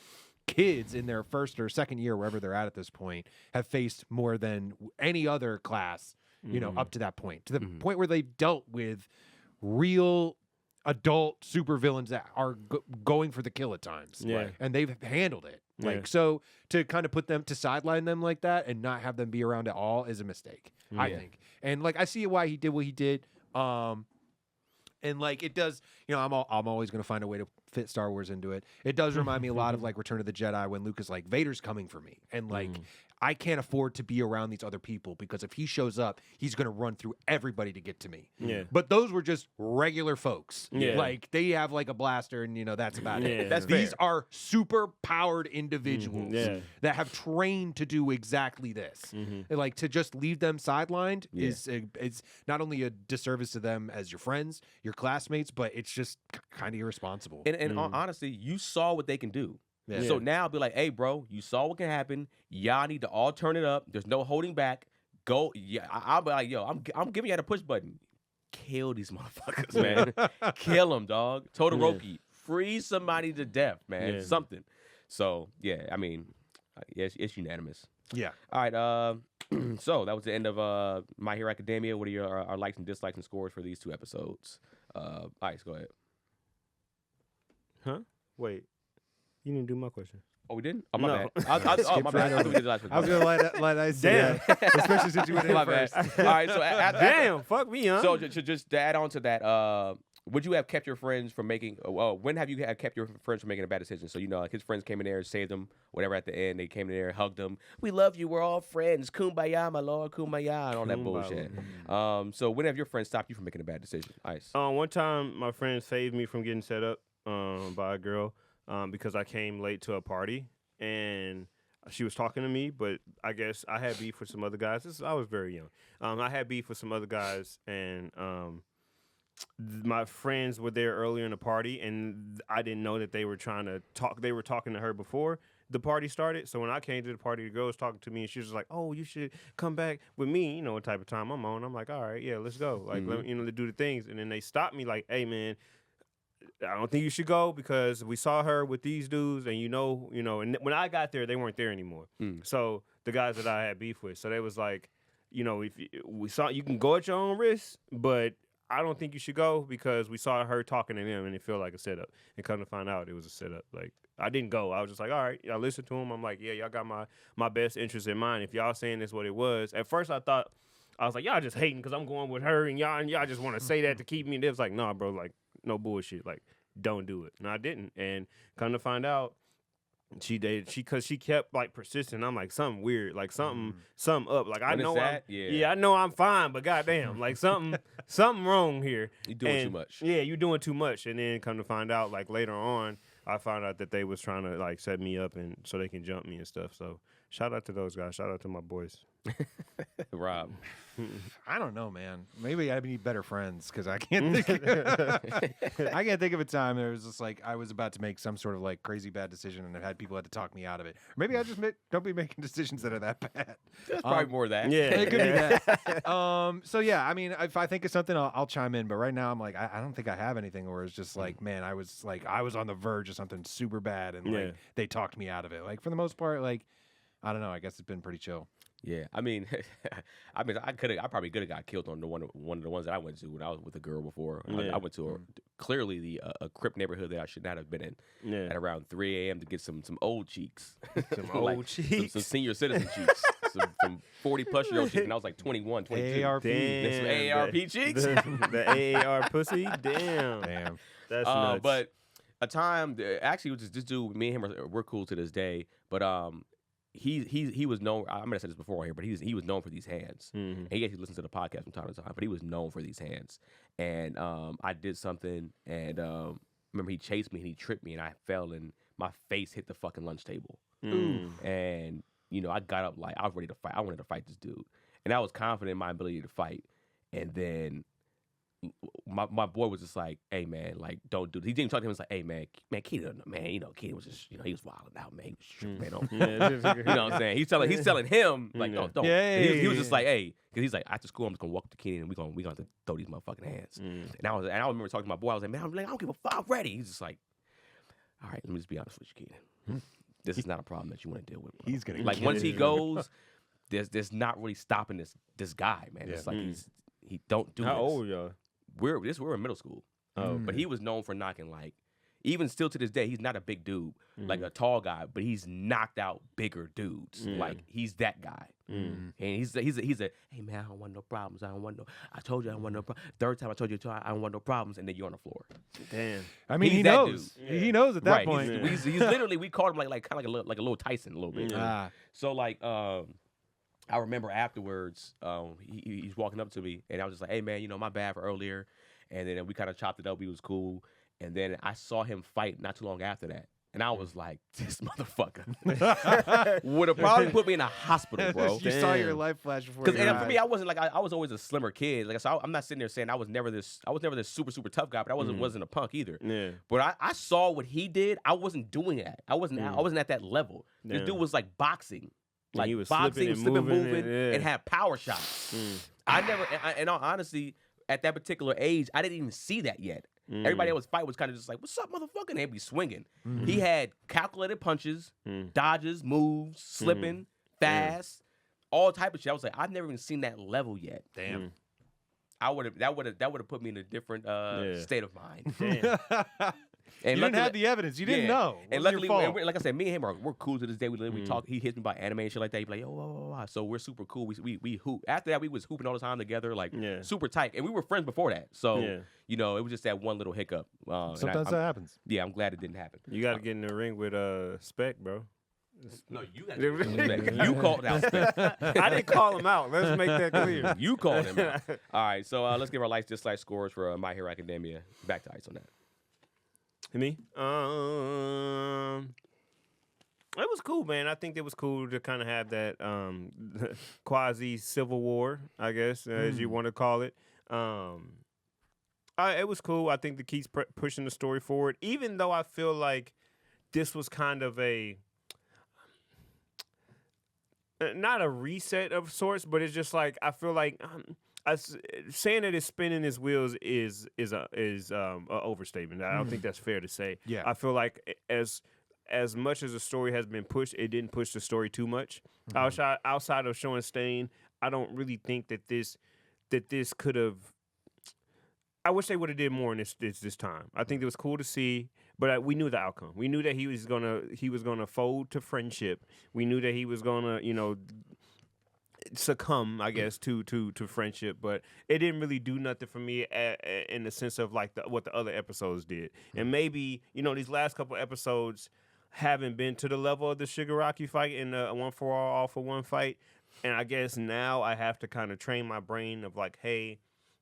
kids in their first or second year, wherever they're at this point, have faced more than any other class. Up to that point, to the point where they've dealt with real adult supervillains that are going for the kill at times. Yeah. And they've handled it. Like, so to kind of put them to sideline them like that and not have them be around at all is a mistake, I think. And like, I see why he did what he did. And like, it does, I'm always going to find a way to fit Star Wars into it. It does remind me a lot of like Return of the Jedi when Luke is like, Vader's coming for me. And like, I can't afford to be around these other people because if he shows up, he's going to run through everybody to get to me. Yeah. But those were just regular folks. Yeah. Like they have like a blaster and that's about it. That's These fair. are super powered individuals that have trained to do exactly this. And like to just leave them sidelined is not only a disservice to them as your friends, your classmates, but it's just kind of irresponsible. And honestly, you saw what they can do. Yeah. So now be like, hey, bro, you saw what can happen. Y'all need to all turn it up. There's no holding back. Go. Yeah, I'll be like, yo, I'm giving you the push button. Kill these motherfuckers, man. Kill them, dog. Todoroki, freeze somebody to death, man. Something. So yeah, I mean, it's unanimous. Yeah. All right. So that was the end of My Hero Academia. What are our likes and dislikes and scores for these 2 episodes? Ice, go ahead. Huh? Wait. You didn't do my question. Oh, we didn't? Oh, my No. bad. My bad. I thought we did the last one. I was going to let Ice say that, especially since you went in My bad. first. All right, so Damn, fuck me, huh? So just to add on to that, would you have kept your friends from making? When have you kept your friends from making a bad decision? So like his friends came in there and saved him, whatever. At the end, they came in there and hugged him. We love you. We're all friends. Kumbaya, my lord. Kumbaya, and all that bullshit. So when have your friends stopped you from making a bad decision? Ice. One time, my friend saved me from getting set up by a girl because I came late to a party and she was talking to me, but I guess I had beef with some other guys. I was very young. I had beef with some other guys, and my friends were there earlier in the party, and I didn't know that they were trying to talk. They were talking to her before the party started. So when I came to the party, the girl was talking to me, and she was like, "Oh, you should come back with me." You know what type of time I'm on. I'm like, "All right, yeah, let's go." Like, let me, do the things. And then they stopped me, like, "Hey, man, I don't think you should go because we saw her with these dudes, and you know." And when I got there, they weren't there anymore. So the guys that I had beef with, so they was like, if we saw, you can go at your own risk, but I don't think you should go because we saw her talking to them and it felt like a setup. And come to find out, it was a setup. Like, I didn't go. I was just like, all right. I listened to him. I'm like, yeah, y'all got my best interest in mind. If y'all saying this what it was. At first, I was like, y'all just hating because I'm going with her and y'all just want to say that to keep me. And they was like, nah, bro, like, no bullshit. Like, don't do it. And I didn't. And come to find out, she kept like persisting. I'm like, something weird, like something up. Like I know I know I'm fine, but goddamn, like something wrong here. You doing too much. Yeah, you doing too much. And then come to find out, like later on, I found out that they was trying to like set me up and so they can jump me and stuff. So shout out to those guys. Shout out to my boys. Rob. I don't know, man. Maybe I need better friends because I can't think. I can't think of a time there was just like I was about to make some sort of like crazy bad decision and I had people had to talk me out of it. Or maybe I just don't be making decisions that are that bad. There's probably more of that. Yeah, it could be that. So yeah, I mean, if I think of something, I'll chime in. But right now, I'm like, I don't think I have anything. Or it's just like, man, I was on the verge of something super bad, and like they talked me out of it. Like for the most part, like I don't know. I guess it's been pretty chill. Yeah, I mean, I probably could have got killed on one of the ones that I went to when I was with a girl before. I went to clearly a Crip neighborhood that I should not have been in at around 3 a.m. to get some old cheeks, some old cheeks, some senior citizen cheeks, some 40-plus-year-old cheeks, and I was like 21, 22. AARP, damn, some AARP cheeks, the AAR pussy, damn, that's nuts. But a time actually, it was this dude, me and him we're cool to this day, but he was known. I might have said this before here, but he was known for these hands. And he actually listens to the podcast from time to time, but he was known for these hands. And I did something, and remember he chased me and he tripped me, and I fell and my face hit the fucking lunch table. And I got up like I was ready to fight. I wanted to fight this dude, and I was confident in my ability to fight. And then my boy was just like, "Hey man, like don't do this." He didn't even talk to him. He was like, "Hey man, Keaton, man, Keaton was just, he was wilding out, man. He was tripping, man. You know what I'm saying? He's telling him like, don't. Yeah, he was just like, hey, because he's like, after school, I'm just gonna walk up to Keaton and we gonna have to throw these motherfucking hands. And I remember talking to my boy. I was like, man, I don't give a fuck. I'm ready. He's just like, all right, let me just be honest with you, Keaton. This is not a problem that you want to deal with, bro. He's gonna like once he goes, there's not really stopping this guy, man. It's like he don't do this. How old y'all? We're in middle school. But he was known for knocking like, even still to this day, he's not a big dude, like a tall guy, but he's knocked out bigger dudes. Like he's that guy. And he's a hey man, I don't want no problems. I told you I don't want no problems. Third time I told you I don't want no problems, and then you're on the floor. Damn. I mean, He's he that knows. dude. He knows at that Right. point. He's literally, we called him like kind of like a little Tyson a little bit. So like I remember afterwards, he's walking up to me, and I was just like, hey man, my bad for earlier. And then we kind of chopped it up. We was cool. And then I saw him fight not too long after that. And I was like, this motherfucker would have probably put me in a hospital, bro. You saw your life flash before your And for eyes. me, I wasn't like, I was always a slimmer kid. Like, so I'm not sitting there saying I was never this super, super tough guy, but I wasn't a punk either. Yeah. But I saw what he did. I wasn't doing that. I wasn't at that level. Yeah. This dude was like boxing. Like he was boxing, slipping and moving, and had power shots. I never, in all honesty, at that particular age, I didn't even see that yet. Everybody that was fighting was kind of just like, what's up, motherfucker? And they'd be swinging. He had calculated punches, dodges, moves, slipping, fast, all type of shit. I was like, I've never even seen that level yet. Damn. That would have put me in a different state of mind. Damn. And You didn't have the evidence. You didn't know. And Wasn't your luckily, fault. like I said, me and him we're cool to this day. We talk. He hits me about anime and shit like that. He be like, yo, so we're super cool. We hoop. After that, we was hooping all the time together, like super tight. And we were friends before that. So it was just that one little hiccup. Sometimes that happens. Yeah, I'm glad it didn't happen. You got to get in the ring with Spec, bro. No, you got to You called out Spec. I didn't call him out. Let's make that clear. You called him out. All right, so let's give our likes, dislikes, scores for My Hero Academia. Back to Ice on that. Me? It was cool, man. I think it was cool to kind of have that quasi civil war, I guess, as you want to call it. It was cool. I think the keeps pushing the story forward, even though I feel like this was kind of a not a reset of sorts, but it's just like I feel like. Saying that it's spinning his wheels is a overstatement. I don't think that's fair to say. Yeah. I feel like as much as the story has been pushed, it didn't push the story too much. Outside of showing Stain, I don't really think that this could have. I wish they would have did more in this time. I think it was cool to see, but we knew the outcome. We knew that he was gonna fold to friendship. We knew that he was gonna, succumb, I guess, to friendship. But it didn't really do nothing for me in the sense of like what the other episodes did. And maybe these last couple episodes haven't been to the level of the Shigaraki fight and the 1-for-all, all-for-one fight. And I guess now I have to kind of train my brain of like, hey,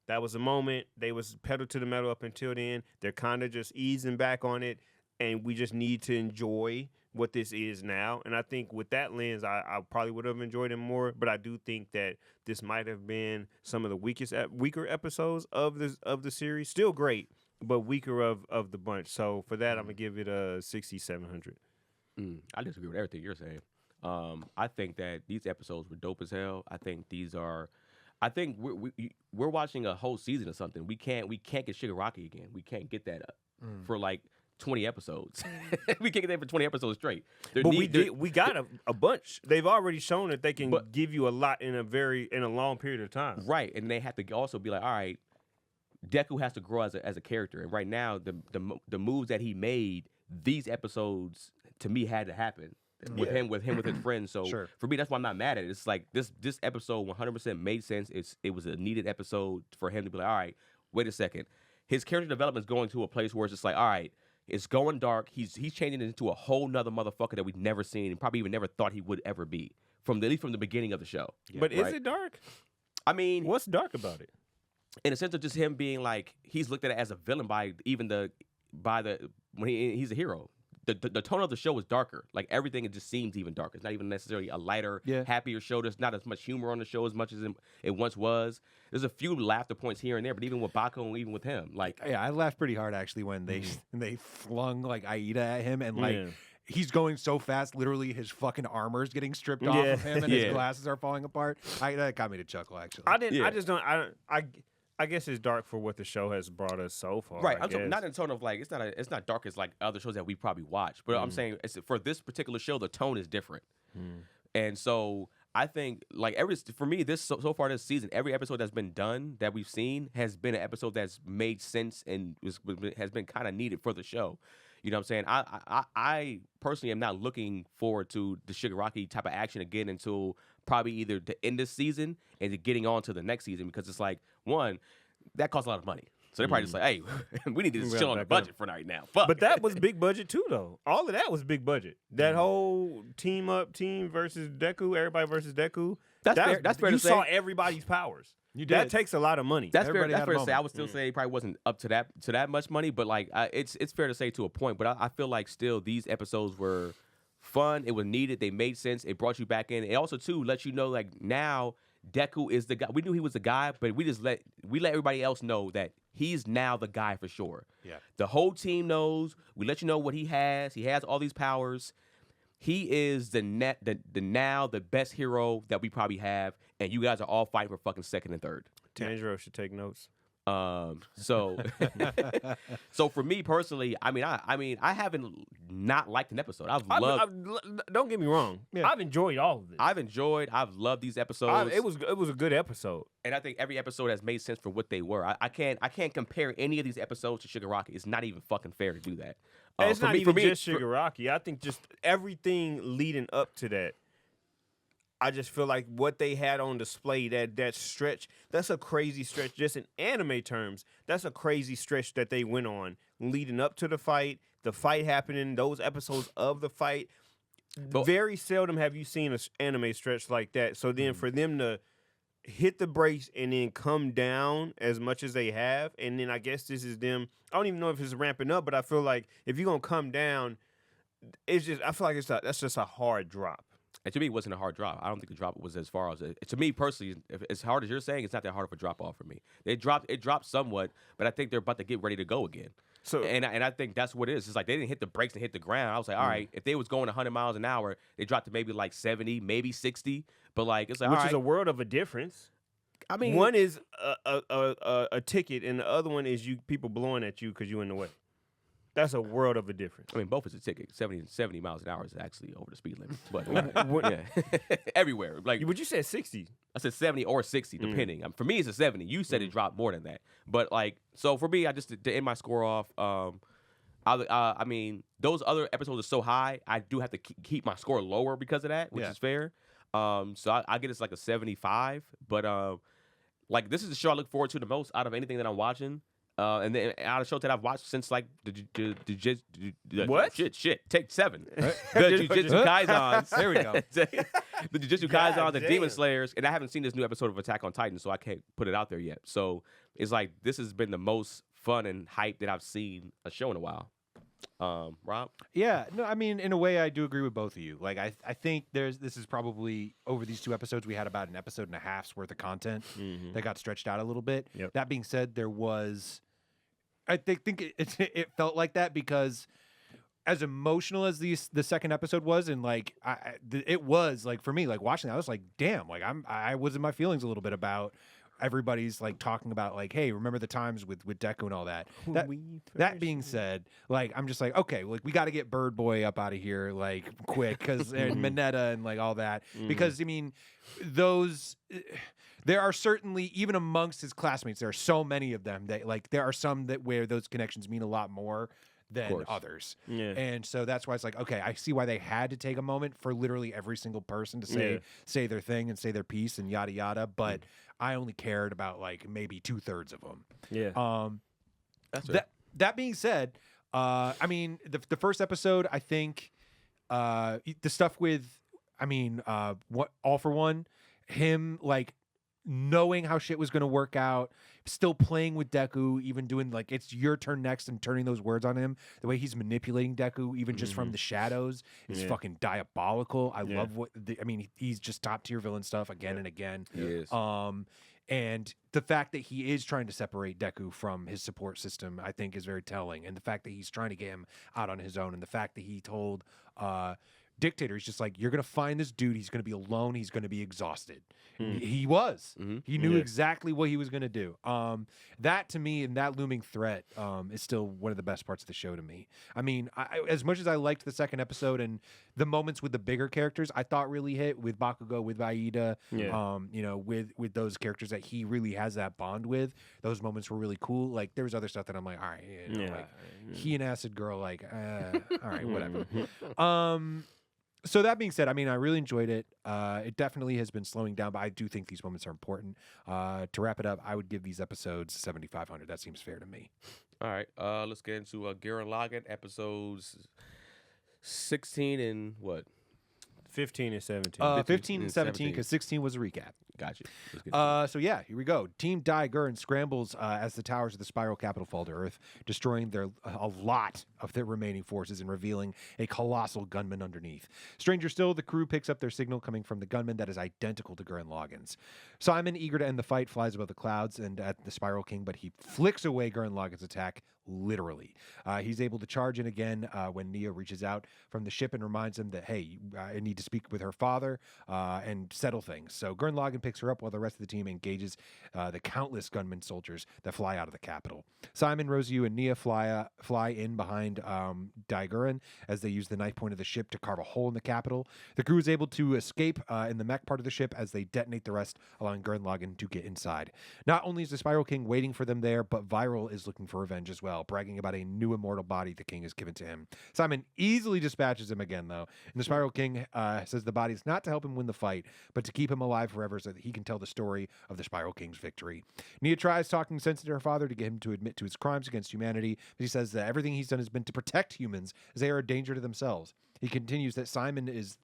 that was a moment. They was pedal to the metal up until then. They're kind of just easing back on it, and we just need to enjoy what this is now. And I think with that lens, I probably would have enjoyed it more. But I do think that this might have been some of the weaker episodes of the series. Still great, but weaker of the bunch. So for that, I'm gonna give it a 6,700. I disagree with everything you're saying. I think that these episodes were dope as hell. I think these are. I think we're watching a whole season or something. We can't get Shigaraki again. We can't get that for like 20 episodes. We can't get that for 20 episodes straight. We got a bunch. They've already shown that they can give you a lot in a long period of time. Right, and they have to also be like, all right, Deku has to grow as a character. And right now, the moves that he made, these episodes to me had to happen. With him with his friends. So for me, that's why I'm not mad at it. It's like this episode 100% made sense. It was a needed episode for him to be like, all right, wait a second. His character development is going to a place where it's just like, all right, it's going dark. He's changing it into a whole nother motherfucker that we've never seen and probably even never thought he would ever be at least from the beginning of the show. But is it dark? I mean, what's dark about it? In a sense of just him being like, he's looked at it as a villain when he's a hero. The tone of the show is darker. Like everything, it just seems even darker. It's not even necessarily a lighter, happier show. There's not as much humor on the show as much as it once was. There's a few laughter points here and there, but even with Baku and even with him, like I laughed pretty hard actually when they flung like Aida at him and like. He's going so fast, literally his fucking armor's getting stripped off of him and his glasses are falling apart. That got me to chuckle actually. I guess it's dark for what the show has brought us so far. Right. I'm talking, not in the tone of like it's not dark as like other shows that we probably watch, but I'm saying for this particular show, the tone is different. And so I think like for me, this so far this season, every episode that's been done that we've seen has been an episode that's made sense and has been kind of needed for the show. You know what I'm saying? I personally am not looking forward to the Shigaraki type of action again until probably either the end of this season and getting on to the next season because it's like, one, that costs a lot of money. So they're probably just like, hey, we need to chill on the budget for right now. Fuck. But that was big budget too, though. All of that was big budget. That whole team versus Deku, everybody versus Deku. That's fair to say. You saw everybody's powers. You did. That takes a lot of money. That's fair to moment. say. I would still say it probably wasn't up to that much money, but like it's fair to say to a point. But I feel like still these episodes were fun. It was needed. They made sense. It brought you back in. It also too let you know like now Deku is the guy. We knew he was the guy, but we let everybody else know that he's now the guy for sure. Yeah. The whole team knows. We let you know what he has. He has all these powers. He is the best hero that we probably have, and you guys are all fighting for fucking second and third. Tanjiro should take notes. So for me personally, I haven't not liked an episode. I've don't get me wrong. Yeah. I've enjoyed all of this. I've loved these episodes. It was a good episode, and I think every episode has made sense for what they were. I can't compare any of these episodes to Shigaraki. It's not even fucking fair to do that. It's not even just Shigaraki. I think just everything leading up to that. I just feel like what they had on display, that stretch, that's a crazy stretch. Just in anime terms, that's a crazy stretch that they went on leading up to the fight happening, those episodes of the fight. Very seldom have you seen an anime stretch like that. So then for them to hit the brakes and then come down as much as they have, and then I guess this is them. I don't even know if it's ramping up, but I feel like if you're going to come down, I feel like that's just a hard drop. And to me, it wasn't a hard drop. I don't think the drop was as far as to me personally. As hard as you're saying, it's not that hard of a drop off for me. It dropped somewhat, but I think they're about to get ready to go again. So and I think that's what it is. It's like they didn't hit the brakes and hit the ground. I was like, all right, if they was going 100 miles an hour, they dropped to maybe like 70, maybe 60. But like it's like which is a world of a difference. I mean, one is a ticket, and the other one is people blowing at you because you're in the way. That's a world of a difference. I mean, both is a ticket. 70 miles an hour is actually over the speed limit. But yeah, everywhere. Like But you said 60. I said 70 or 60, depending. For me, it's a 70. You said it dropped more than that. But like, so for me, I just to end my score off. I mean, those other episodes are so high. I do have to keep my score lower because of that, which is fair. So I get it's like a 75. But like this is the show I look forward to the most out of anything that I'm watching. And then out of shows that I've watched since like What? Shit. Take 7. The Jujutsu Kaisens. There we go. The Jujutsu God Kaisens, the damn. Demon Slayers, and I haven't seen this new episode of Attack on Titan, so I can't put it out there yet. So it's like this has been the most fun and hype that I've seen a show in a while. Rob? Yeah, no, I mean, in a way, I do agree with both of you. Like, I think this is probably over these 2 episodes, we had about an episode and a half's worth of content that got stretched out a little bit. Yep. That being said, I think it felt like that because as emotional as the second episode was, and like it was like for me, like watching that, I was like, damn, like I was in my feelings a little bit about. Everybody's like talking about like, hey, remember the times with Deku and all that. That being said, like I'm just like, okay, like we got to get Bird Boy up out of here like quick because and Mineta and like all that because I mean those. There are certainly even amongst his classmates, there are so many of them that like there are some that where those connections mean a lot more than others. Yeah. And so that's why it's like, okay, I see why they had to take a moment for literally every single person to say their thing and say their piece and yada yada. But I only cared about like maybe 2/3 of them. Yeah. That being said, I mean the first episode, I think the stuff with, I mean, what All for One, him like knowing how shit was going to work out, still playing with Deku, even doing like it's your turn next and turning those words on him. The way he's manipulating Deku, even just from the shadows, is fucking diabolical. I love I mean, he's just top tier villain stuff again and again. He is. And the fact that he is trying to separate Deku from his support system, I think, is very telling. And the fact that he's trying to get him out on his own, and the fact that he told Dictator, he's just like, you're going to find this dude. He's going to be alone. He's going to be exhausted. He was. He knew exactly what he was going to do. That to me, and that looming threat is still one of the best parts of the show to me. I mean, as much as I liked the second episode and the moments with the bigger characters, I thought really hit with Bakugo, with Aida, you know, with those characters that he really has that bond with. Those moments were really cool. Like there was other stuff that I'm like, all right, you know, like he and Acid Girl, like, all right, whatever. So that being said, I mean, I really enjoyed it. It definitely has been slowing down, but I do think these moments are important. To wrap it up, I would give these episodes 7,500. That seems fair to me. All right, let's get into Gurren Lagann episodes 16 and what? 15 and 17. 15 and 17, because 16 was a recap. Gotcha. So yeah, here we go. Team Dai Gurren scrambles as the towers of the Spiral Capital fall to Earth, destroying a lot of their remaining forces and revealing a colossal gunman underneath. Stranger still, the crew picks up their signal coming from the gunman that is identical to Gurren Lagann's. Simon, eager to end the fight, flies above the clouds and at the Spiral King, but he flicks away Gurren Lagann's attack, literally. He's able to charge in again when Nia reaches out from the ship and reminds him that, hey, I need to speak with her father and settle things. So Gurren Lagann picks her up while the rest of the team engages the countless gunman soldiers that fly out of the capital. Simon, Rosyu, and Nia fly in behind Dai Gurren as they use the knife point of the ship to carve a hole in the capital. The crew is able to escape in the mech part of the ship as they detonate the rest, allowing Gurren Lagann to get inside. Not only is the Spiral King waiting for them there, but Viral is looking for revenge as well, bragging about a new immortal body the king has given to him. Simon easily dispatches him again, though, and the Spiral King says the body is not to help him win the fight, but to keep him alive forever so that he can tell the story of the Spiral King's victory. Nia tries talking sense to her father to get him to admit to his crimes against humanity, but he says that everything he's done has been to protect humans as they are a danger to themselves. He continues that Simon is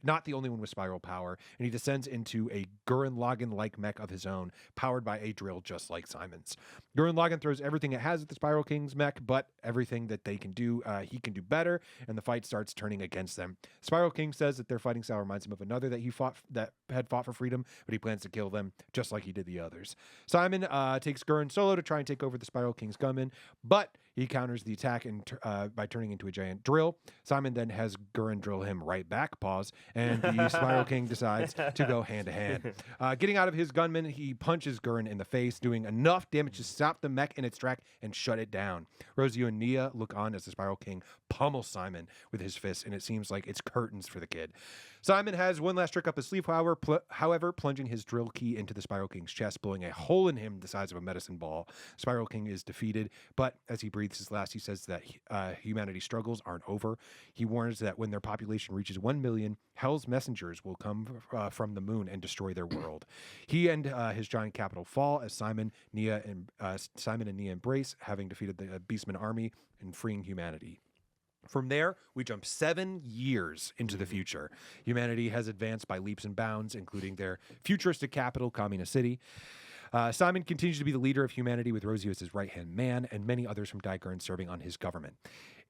not the only one with spiral power, and he descends into a Gurren Lagann-like mech of his own, powered by a drill just like Simon's. Gurren Lagann throws everything it has at the Spiral King's mech, but everything that they can do, he can do better, and the fight starts turning against them. Spiral King says that their fighting style reminds him of another that had fought for freedom, but he plans to kill them, just like he did the others. Simon takes Gurren solo to try and take over the Spiral King's gunman, but He counters the attack by turning into a giant drill. Simon then has Gurren drill him right back, and the Spiral King decides to go hand to hand. Getting out of his gunman, he punches Gurren in the face, doing enough damage to stop the mech in its track and shut it down. Rosie and Nia look on as the Spiral King pummels Simon with his fist, and it seems like it's curtains for the kid. Simon has one last trick up his sleeve, however, plunging his drill key into the Spiral King's chest, blowing a hole in him the size of a medicine ball. Spiral King is defeated, but as he breathes his last, he says that humanity's struggles aren't over. He warns that when their population reaches 1 million, Hell's messengers will come from the moon and destroy their world. He and his giant capital fall as Simon and Nia embrace, having defeated the Beastman army and freeing humanity. From there, we jump 7 years into the future. Humanity has advanced by leaps and bounds, including their futuristic capital, Communist City. Simon continues to be the leader of humanity, with Rosie as his right-hand man, and many others from Gurren serving on his government.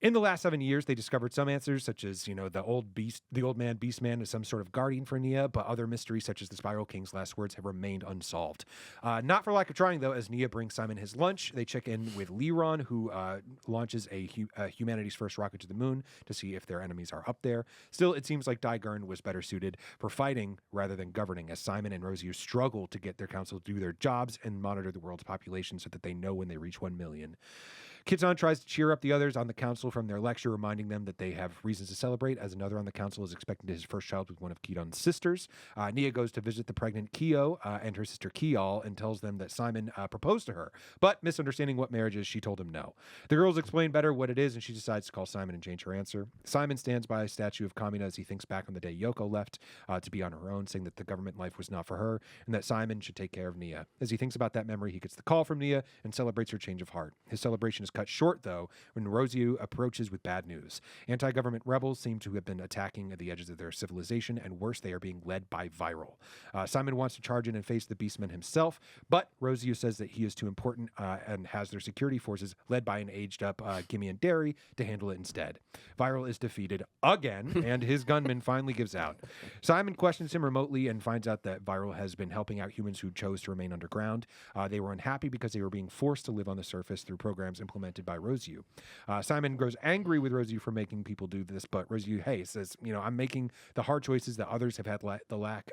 In the last 7 years, they discovered some answers, such as, the old man Beastman is some sort of guardian for Nia, but other mysteries, such as the Spiral King's last words, have remained unsolved. Not for lack of trying, though, as Nia brings Simon his lunch. They check in with Liron, who launches humanity's first rocket to the moon to see if their enemies are up there. Still, it seems like Gurren was better suited for fighting rather than governing, as Simon and Rosie struggle to get their council to do their jobs and monitor the world's population so that they know when they reach 1 million. Kitson tries to cheer up the others on the council from their lecture, reminding them that they have reasons to celebrate, as another on the council is expecting his first child with one of Kidon's sisters. Nia goes to visit the pregnant Kyo and her sister Kial and tells them that Simon proposed to her, but misunderstanding what marriage is, she told him no. The girls explain better what it is, and she decides to call Simon and change her answer. Simon stands by a statue of Kamina as he thinks back on the day Yoko left to be on her own, saying that the government life was not for her and that Simon should take care of Nia. As he thinks about that memory, he gets the call from Nia and celebrates her change of heart. His celebration is cut short, though, when Rosie approaches with bad news. Anti-government rebels seem to have been attacking the edges of their civilization, and worse, they are being led by Viral. Simon wants to charge in and face the Beastman himself, but Rosie says that he is too important and has their security forces, led by an aged-up Gimme and Derry, to handle it instead. Viral is defeated again, and his gunman finally gives out. Simon questions him remotely and finds out that Viral has been helping out humans who chose to remain underground. They were unhappy because they were being forced to live on the surface through programs implemented by Rosie. Simon grows angry with Rosie for making people do this, but Rosie, says, I'm making the hard choices that others have had lack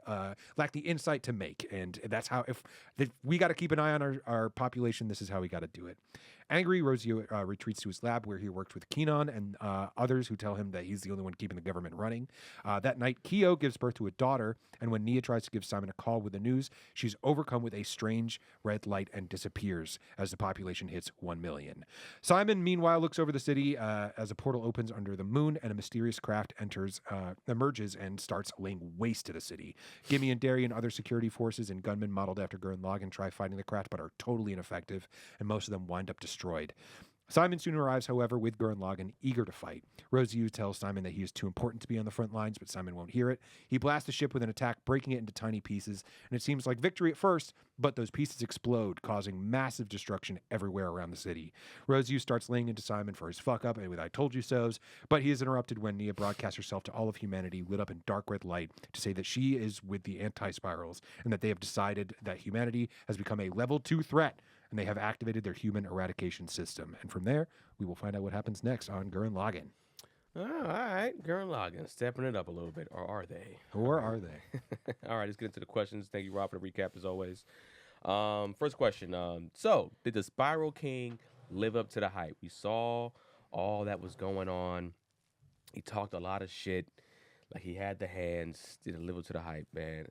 the insight to make, and that's how, if we got to keep an eye on our population, this is how we got to do it. Angry, Rosie retreats to his lab where he worked with Kenon and others who tell him that he's the only one keeping the government running. That night, Kyo gives birth to a daughter, and when Nia tries to give Simon a call with the news, she's overcome with a strange red light and disappears as the population hits 1 million. Simon, meanwhile, looks over the city as a portal opens under the moon, and a mysterious craft emerges and starts laying waste to the city. Gimme and Derry and other security forces and gunmen modeled after Gurren Lagann try fighting the craft, but are totally ineffective, and most of them wind up destroyed. Simon soon arrives, however, with Gurren Lagann, eager to fight. Rosie tells Simon that he is too important to be on the front lines, but Simon won't hear it. He blasts the ship with an attack, breaking it into tiny pieces, and it seems like victory at first, but those pieces explode, causing massive destruction everywhere around the city. Rosie starts laying into Simon for his fuck-up and with I told you so's, but he is interrupted when Nia broadcasts herself to all of humanity, lit up in dark red light, to say that she is with the anti-spirals, and that they have decided that humanity has become a level 2 threat, and they have activated their human eradication system. And from there, we will find out what happens next on Gurren Lagann. Oh, all right, Gurren Lagann, stepping it up a little bit, or are they? Or are they? All right, let's get into the questions. Thank you, Rob, for the recap, as always. First question. So, did the Spiral King live up to the hype? We saw all that was going on. He talked a lot of shit. Like, he had the hands. Did it live up to the hype, man?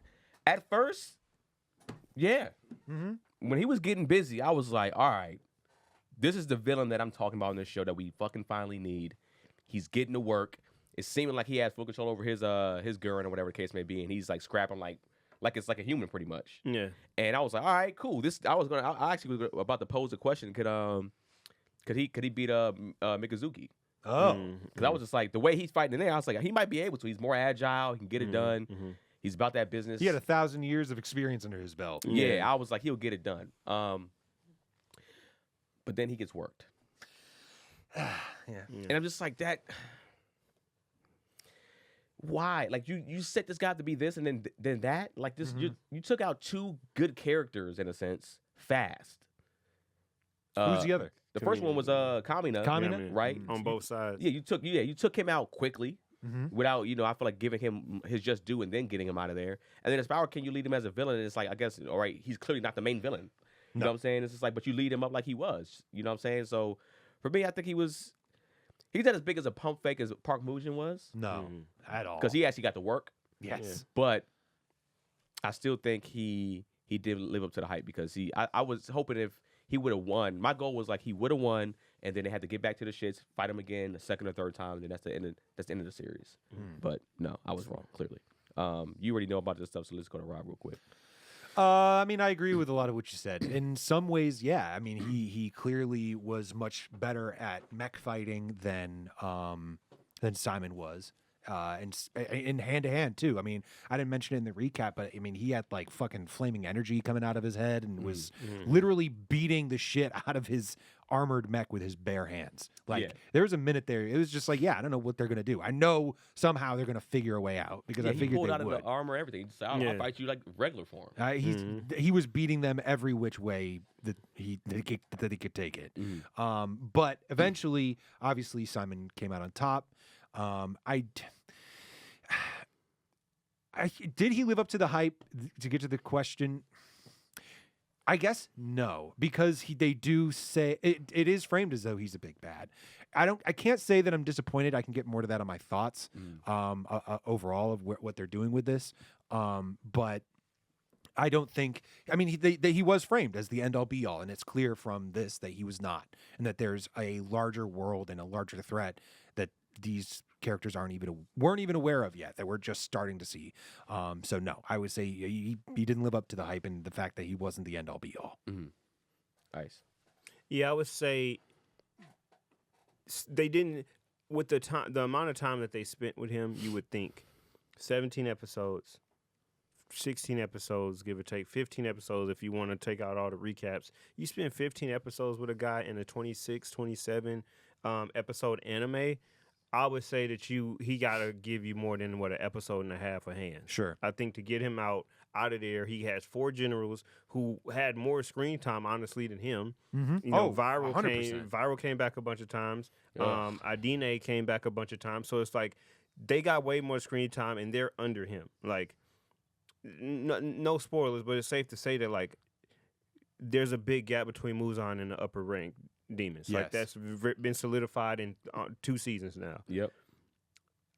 At first, yeah. Mm-hmm. When he was getting busy, I was like, all right, this is the villain that I'm talking about in this show that we fucking finally need. He's getting to work. It's seeming like he has full control over his Gurren or whatever the case may be, and he's like scrapping like it's like a human pretty much. Yeah. And I was like, all right, cool. I actually was about to pose a question. Could he beat Mikazuki? Oh. Because I was just like, the way he's fighting in there, I was like, he might be able to. He's more agile. He can get it done. Mm-hmm. He's about that business. He had 1,000 years of experience under his belt. Yeah, I was like, he'll get it done. But then he gets worked. Yeah. And I'm just like, that. Why? Like, you set this guy to be this, and then that. Like this, you took out 2 good characters in a sense fast. Who's the other? The first one was Kamina. Kamina? Right? On both sides. Yeah, you took him out quickly. Mhm. Without, I feel like giving him his just due and then getting him out of there. And then as Power King, you lead him as a villain, and it's like, I guess, all right, he's clearly not the main villain. You know what I'm saying? It's just like, but you lead him up like he was. You know what I'm saying? So for me, I think he's not as big as a pump fake as Park Moojin was. No, at all. Because he actually got to work. Yes. But I still think he did live up to the hype because I was hoping if he would have won. My goal was like he would have won, and then they had to get back to the shits, fight him again the second or third time, and then that's the end of the series. But no, I was wrong, clearly. You already know about this stuff, so let's go to Rob real quick. I mean, I agree with a lot of what you said. In some ways, yeah. I mean, he clearly was much better at mech fighting than Simon was. And in hand to hand too. I mean, I didn't mention it in the recap, but I mean, he had like fucking flaming energy coming out of his head and was literally beating the shit out of his armored mech with his bare hands. Like there was a minute there, it was just like, I don't know what they're gonna do. I know somehow they're gonna figure a way out because I he figured pulled they out would. of the armor, everything. So I'll fight you like regular form. He was beating them every which way that he could take it. But eventually, obviously, Simon came out on top. Did he live up to the hype? To get to the question, I guess no, because they do say it is framed as though he's a big bad. I can't say that I'm disappointed. I can get more to that on my thoughts overall of what they're doing with this. But I don't think. I mean, he was framed as the end all be all, and it's clear from this that he was not, and that there's a larger world and a larger threat that these characters weren't even aware of yet, that we're just starting to see. So no, I would say he didn't live up to the hype and the fact that he wasn't the end all be all. Nice. Yeah, I would say they didn't, with the amount of time that they spent with him. You would think 17 episodes, 16 episodes, give or take 15 episodes if you want to take out all the recaps. You spend 15 episodes with a guy in a 26, 27 episode anime. I would say that he got to give you more than an episode and a half a hand. Sure. I think to get him out of there, he has 4 generals who had more screen time, honestly, than him. You know, Viral came back a bunch of times. Adine came back a bunch of times. So it's like they got way more screen time and they're under him. Like, no spoilers, but it's safe to say that like there's a big gap between Muzan and the upper rank demons. Yes. Like that's been solidified in 2 seasons now. Yep.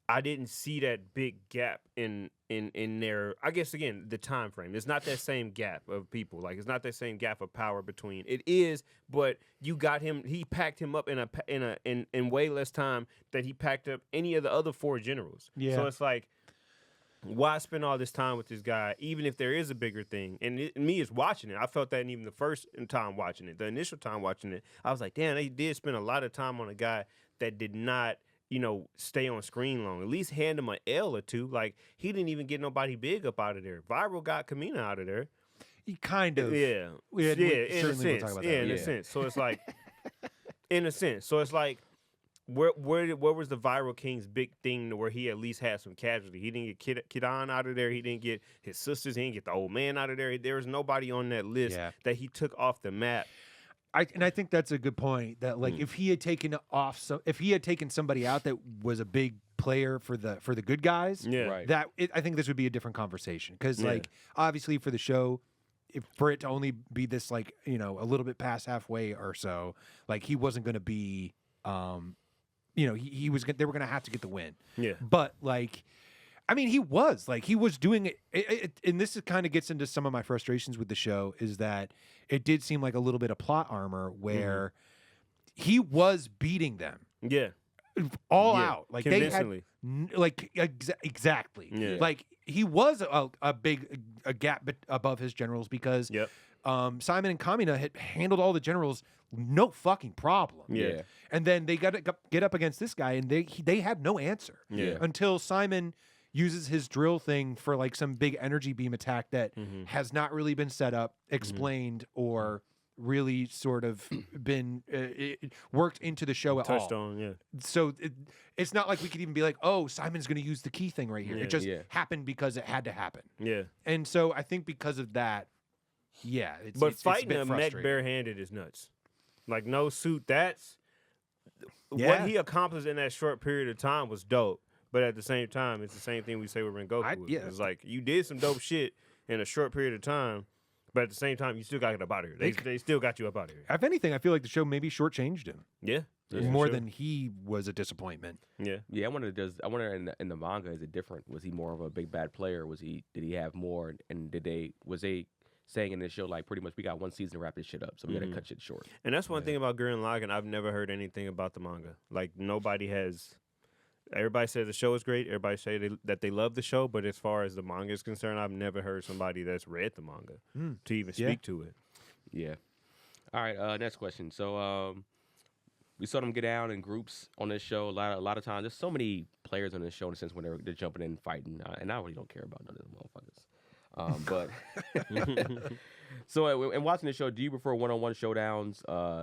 I didn't see that big gap in their, I guess again, the time frame. It's not that same gap of people. Like it's not that same gap of power between. It is, but you got him. He packed him up in way less time that he packed up any of the other 4 generals. Yeah. So it's like, why spend all this time with this guy, even if there is a bigger thing? And me is watching it. I felt that even the first time watching it, the initial time watching it, I was like, damn, they did spend a lot of time on a guy that did not, stay on screen long. At least hand him an L or 2. Like, he didn't even get nobody big up out of there. Viral got Kamina out of there. He kind of. Yeah. In a sense. We'll In a sense. So it's like, in a sense. So it's like, where was the Viral King's big thing to where he at least had some casualty? He didn't get Kidan out of there. He didn't get his sisters. He didn't get the old man out of there. There was nobody on that list that he took off the map. I think that's a good point. That like if he had taken somebody out that was a big player for the good guys, Right. I think this would be a different conversation because like obviously for the show, for it to only be this like a little bit past halfway or so, like he wasn't going to be. He was. They were going to have to get the win. Yeah. But like, I mean, he was doing it. And this kind of gets into some of my frustrations with the show is that it did seem like a little bit of plot armor where he was beating them. Yeah. All out. Like they had, convincingly. Exactly. Yeah. Like he was a big gap above his generals because Simon and Kamina had handled all the generals no fucking problem. Yeah. And then they got to get up against this guy, and they had no answer. Yeah. Until Simon uses his drill thing for like some big energy beam attack that has not really been set up, explained, or really sort of been worked into the show at all. Touched on, yeah. So it's not like we could even be like, oh, Simon's going to use the key thing right here. It just happened because it had to happen. Yeah. And so I think because of that, it's But it's fighting a bit a mech frustrating. barehanded is nuts. Like no suit. That's Yeah. what he accomplished in that short period of time was dope. But at the same time, it's the same thing we say with Rengoku. Yeah. It's like you did some dope shit in a short period of time, but at the same time, you still got to get up out of here. They still got you up out of here. If anything, I feel like the show maybe shortchanged him Yeah. more for sure. than he was a disappointment. Yeah. Yeah, I wonder in the manga, is it different? Was he more of a big bad player? Did he have more? And was they saying in this show like pretty much we got one season to wrap this shit up, so we got to cut shit short. And that's one thing about Gurren Lagann. I've never heard anything about the manga. Like nobody has. Everybody says the show is great. Everybody say that they love the show, but as far as the manga is concerned, I've never heard somebody that's read the manga to even speak to it. Yeah. All right. Next question. So we saw them get down in groups on this show. A lot of times, there's so many players on this show in the sense when they're jumping in and fighting, and I really don't care about none of them motherfuckers. But so in watching the show, do you prefer one-on-one showdowns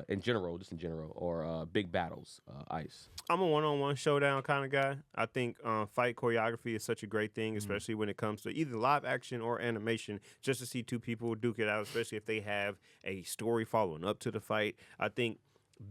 in general, or big battles, ice? I'm a one-on-one showdown kind of guy. I think fight choreography is such a great thing, especially when it comes to either live action or animation, just to see two people duke it out, especially if they have a story following up to the fight. I think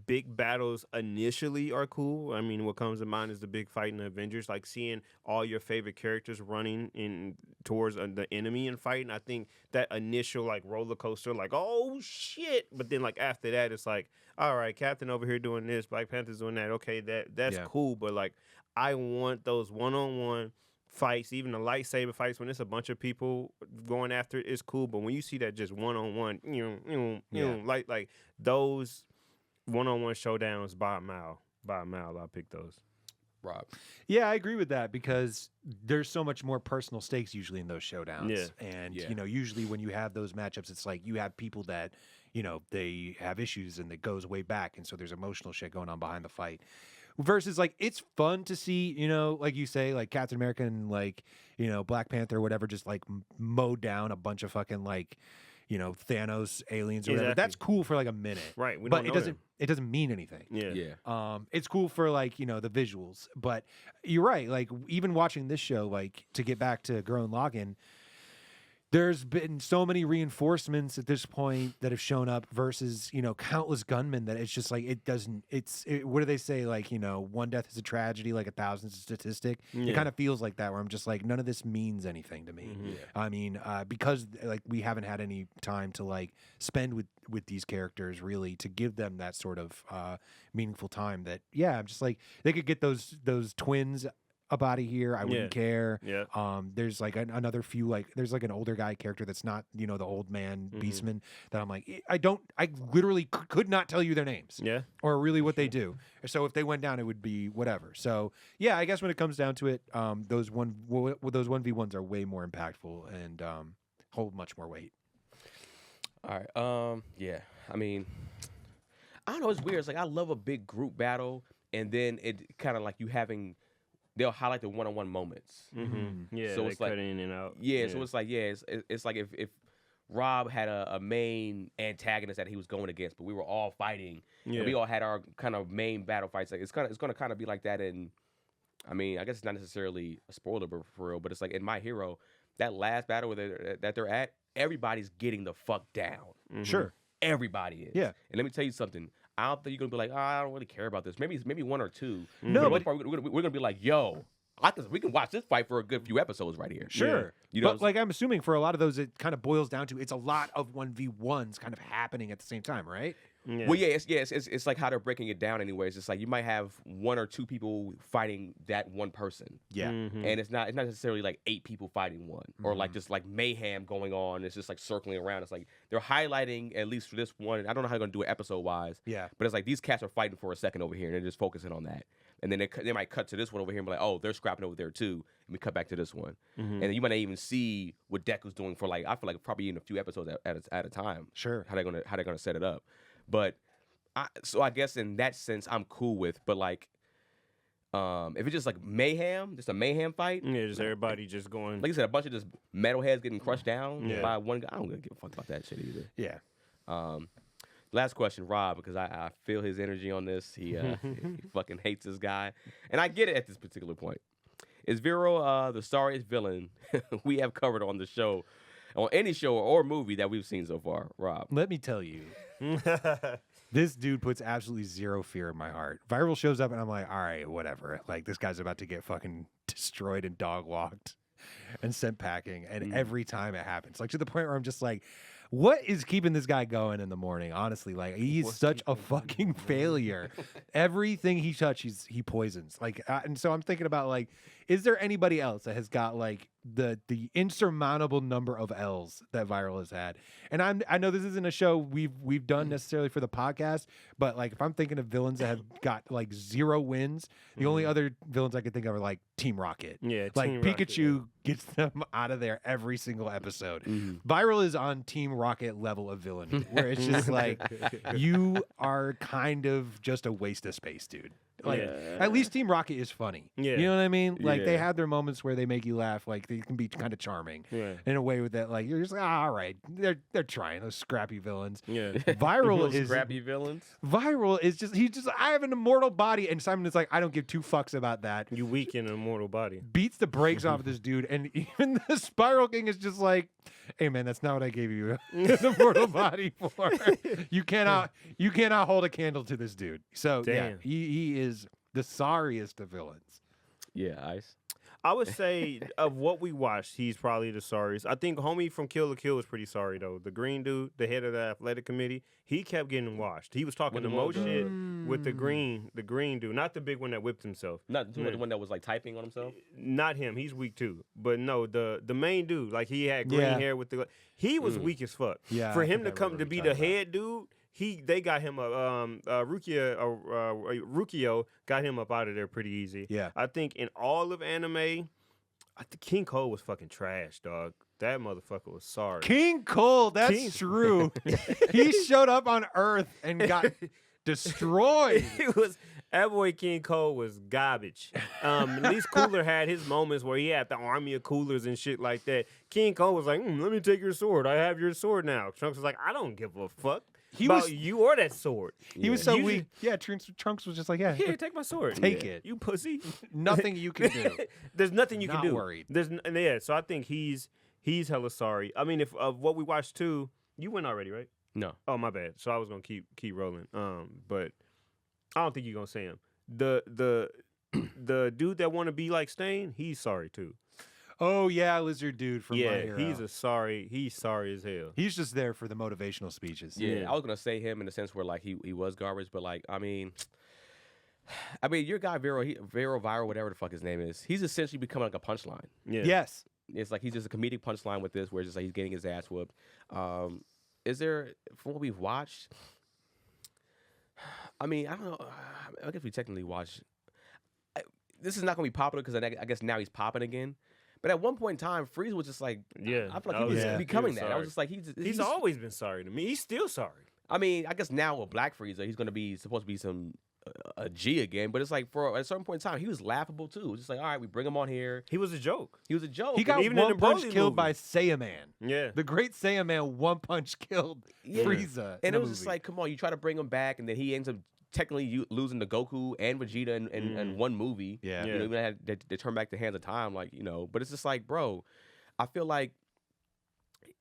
big battles initially are cool. I mean, what comes to mind is the big fight in the Avengers, like seeing all your favorite characters running in towards the enemy and fighting. I think that initial like roller coaster, like oh shit, but then like after that, it's like all right, Captain over here doing this, Black Panther's doing that. Okay, that's cool, but like I want those one-on-one fights, even the lightsaber fights when it's a bunch of people going after it, it's cool. But when you see that just one-on-one, like those one-on-one showdowns by a mile, I'll pick those. Rob. Yeah, I agree with that because there's so much more personal stakes usually in those showdowns. Yeah. And, Yeah. Usually when you have those matchups, it's like you have people that, they have issues and it goes way back. And so there's emotional shit going on behind the fight. Versus, like, it's fun to see, like you say, like Captain America and, like, Black Panther or whatever, just, like, mow down a bunch of fucking, like, Thanos aliens or whatever. Exactly. That's cool for like a minute. Right. We But don't it know doesn't them. it doesn't mean anything. Yeah. It's cool for like, the visuals. But you're right. Like even watching this show, like to get back to Gurren Lagann, there's been so many reinforcements at this point that have shown up versus, countless gunmen that it's just like what do they say? Like, one death is a tragedy, like 1,000 is a statistic. Yeah. It kind of feels like that where I'm just like, none of this means anything to me. I mean, because like we haven't had any time to like spend with these characters really to give them that sort of meaningful time that, I'm just like, they could get those twins up out of here. I wouldn't care. Yeah. There's like another few, like there's like an older guy character that's not, the old man beastman that I'm like, I literally could not tell you their names. Yeah. Or really what they do. So if they went down, it would be whatever. So yeah, I guess when it comes down to it, those 1v1s are way more impactful and hold much more weight. All right. Yeah. I mean, I don't know. It's weird. It's like I love a big group battle, and then it kind of like they'll highlight the one-on-one moments. Yeah. So they it's like cut in and out. Yeah. So it's like it's like if Rob had a main antagonist that he was going against, but we were all fighting, Yeah. and we all had our kind of main battle fights. Like it's going to kind of be like that in. I mean, I guess it's not necessarily a spoiler, but for real. But it's like in My Hero, that last battle that they're at, everybody's getting the fuck down. Sure. Everybody is. Yeah. And let me tell you something. I don't think you're gonna be like, I don't really care about this. Maybe one or two. No, For the but- most part, we're gonna be like, yo, we can watch this fight for a good few episodes right here. Sure. You know, But like I'm assuming for a lot of those, it kind of boils down to it's a lot of 1v1s kind of happening at the same time, right? Yeah. well, it's like how they're breaking it down. Anyways, it's like you might have one or two people fighting that one person. Yeah. And it's not necessarily like 8 people fighting one or like just like mayhem going on. It's just like circling around. It's like they're highlighting, at least for this one. I don't know how they're gonna do it episode wise. Yeah. But it's like these cats are fighting for a second over here, and they're just focusing on that. And then they might cut to this one over here and be like, oh, they're scrapping over there too. And we cut back to this one. And then you might not even see what Deku's doing for like, I feel like probably in a few episodes at a time. Sure. How they're gonna set it up. But so I guess in that sense I'm cool with. But like, if it's just like mayhem, just a mayhem fight. Yeah, just everybody just going. Like I said, a bunch of just metalheads getting crushed down Yeah. by one guy. I don't give a fuck about that shit either. Yeah. Last question, Rob, because I feel his energy on this. He fucking hates this guy, and I get it at this particular point. Is Vero the sorriest villain we have covered on the show, on any show or movie that we've seen so far, Rob? Let me tell you, This dude puts absolutely zero fear in my heart. Viral shows up and I'm like, all right, whatever. Like this guy's about to get fucking destroyed and dog walked and sent packing. And every time it happens, like to the point where I'm just like, what is keeping this guy going in the morning? Honestly, like he's such a fucking failure. Everything he touches, he poisons. Like, and so I'm thinking about like, is there anybody else that has got like the insurmountable number of L's that Viral has had? And I know this isn't a show we've done necessarily for the podcast, but like if I'm thinking of villains that have got like 0 wins, the only other villains I could think of are like Team Rocket. Yeah, like Team Pikachu Rocket, gets them out of there every single episode. Viral is on Team Rocket level of villain, where it's just like you are kind of just a waste of space, dude. Like at least Team Rocket is funny. Yeah. You know what I mean? Like they Yeah. have their moments where they make you laugh. Like they can be kind of charming Yeah. in a way with that. Like you're just like, all right, they're trying those scrappy villains. Yeah. Viral Those is scrappy villains. Viral is just he's just I have an immortal body, and Simon is like I don't give 2 fucks about that. You weak in an immortal body. Beats the brakes off of this dude, and even the Spiral King is just like, "Hey man, that's not what I gave you an immortal body for. You cannot hold a candle to this dude." So yeah, Damn. he is the sorriest of villains. Yeah, Ice. I would say of what we watched, he's probably the sorriest. I think homie from Kill la Kill was pretty sorry though. The green dude, the head of the athletic committee, he kept getting washed. He was talking With the the most one- shit with the green dude, not the big one that whipped himself. Not the one that was like typing on himself. Not him. He's weak too. But no, the main dude, like he had green Yeah. hair with the. He was weak as fuck. Yeah, For I him think to I come remember to what be you're the talking about. head dude, they got him Rukio got him up out of there pretty easy. Yeah. I think in all of anime, I think King Cole was fucking trash, dog. That motherfucker was sorry. King Cole, that's King- true. He showed up on Earth and got destroyed. It was that boy King Cole was garbage. At least Cooler had his moments where he had the army of coolers and shit like that. King Cole was like, "Let me take your sword. I have your sword now." Trunks was like, "I don't give a fuck He about was- you or that sword. He was so You weak. Yeah, Trunks was just like, yeah, Here, take my sword. Take it. you pussy." nothing you can do. There's nothing you Not can do. worried. Yeah. So I think he's hella sorry. I mean, if of what we watched too, you went already, right? No. Oh, my bad. So I was gonna keep rolling. But I don't think you're gonna say him. The dude that want to be like Stain, he's sorry too. Oh yeah, lizard dude from My Yeah, Hero. he's sorry as hell. He's just there for the motivational speeches. Yeah, Yeah. I was gonna say him in the sense where like he was garbage, but like I mean, your guy Viral, whatever the fuck his name is, he's essentially becoming like a punchline. Yeah. Yes. It's like he's just a comedic punchline with this, where it's just like he's getting his ass whooped. Is there, from what we've watched? I mean, I don't know. I guess we technically watched. This is not gonna be popular because I guess now he's popping again. But at one point in time, Frieza was just like, Yeah. I feel like Oh, he was yeah. becoming He was that. I sorry. was just like, He's always been sorry to me. He's still sorry. I mean, I guess now with Black Frieza, he's gonna be supposed to be some a G again. But it's like at a certain point in time, he was laughable too. It's just like, all right, we bring him on here. He was a joke. He was a joke. He got even in one the punch Broly killed movie. by Saiyaman. Yeah. The great Saiyaman one punch killed Yeah. Frieza. And in it a was just movie. like, come on, you try to bring him back, and then he ends up technically losing to Goku and Vegeta in one movie. Yeah. You know, even had they turn back the hands of time, like, you know. But it's just like, bro, I feel like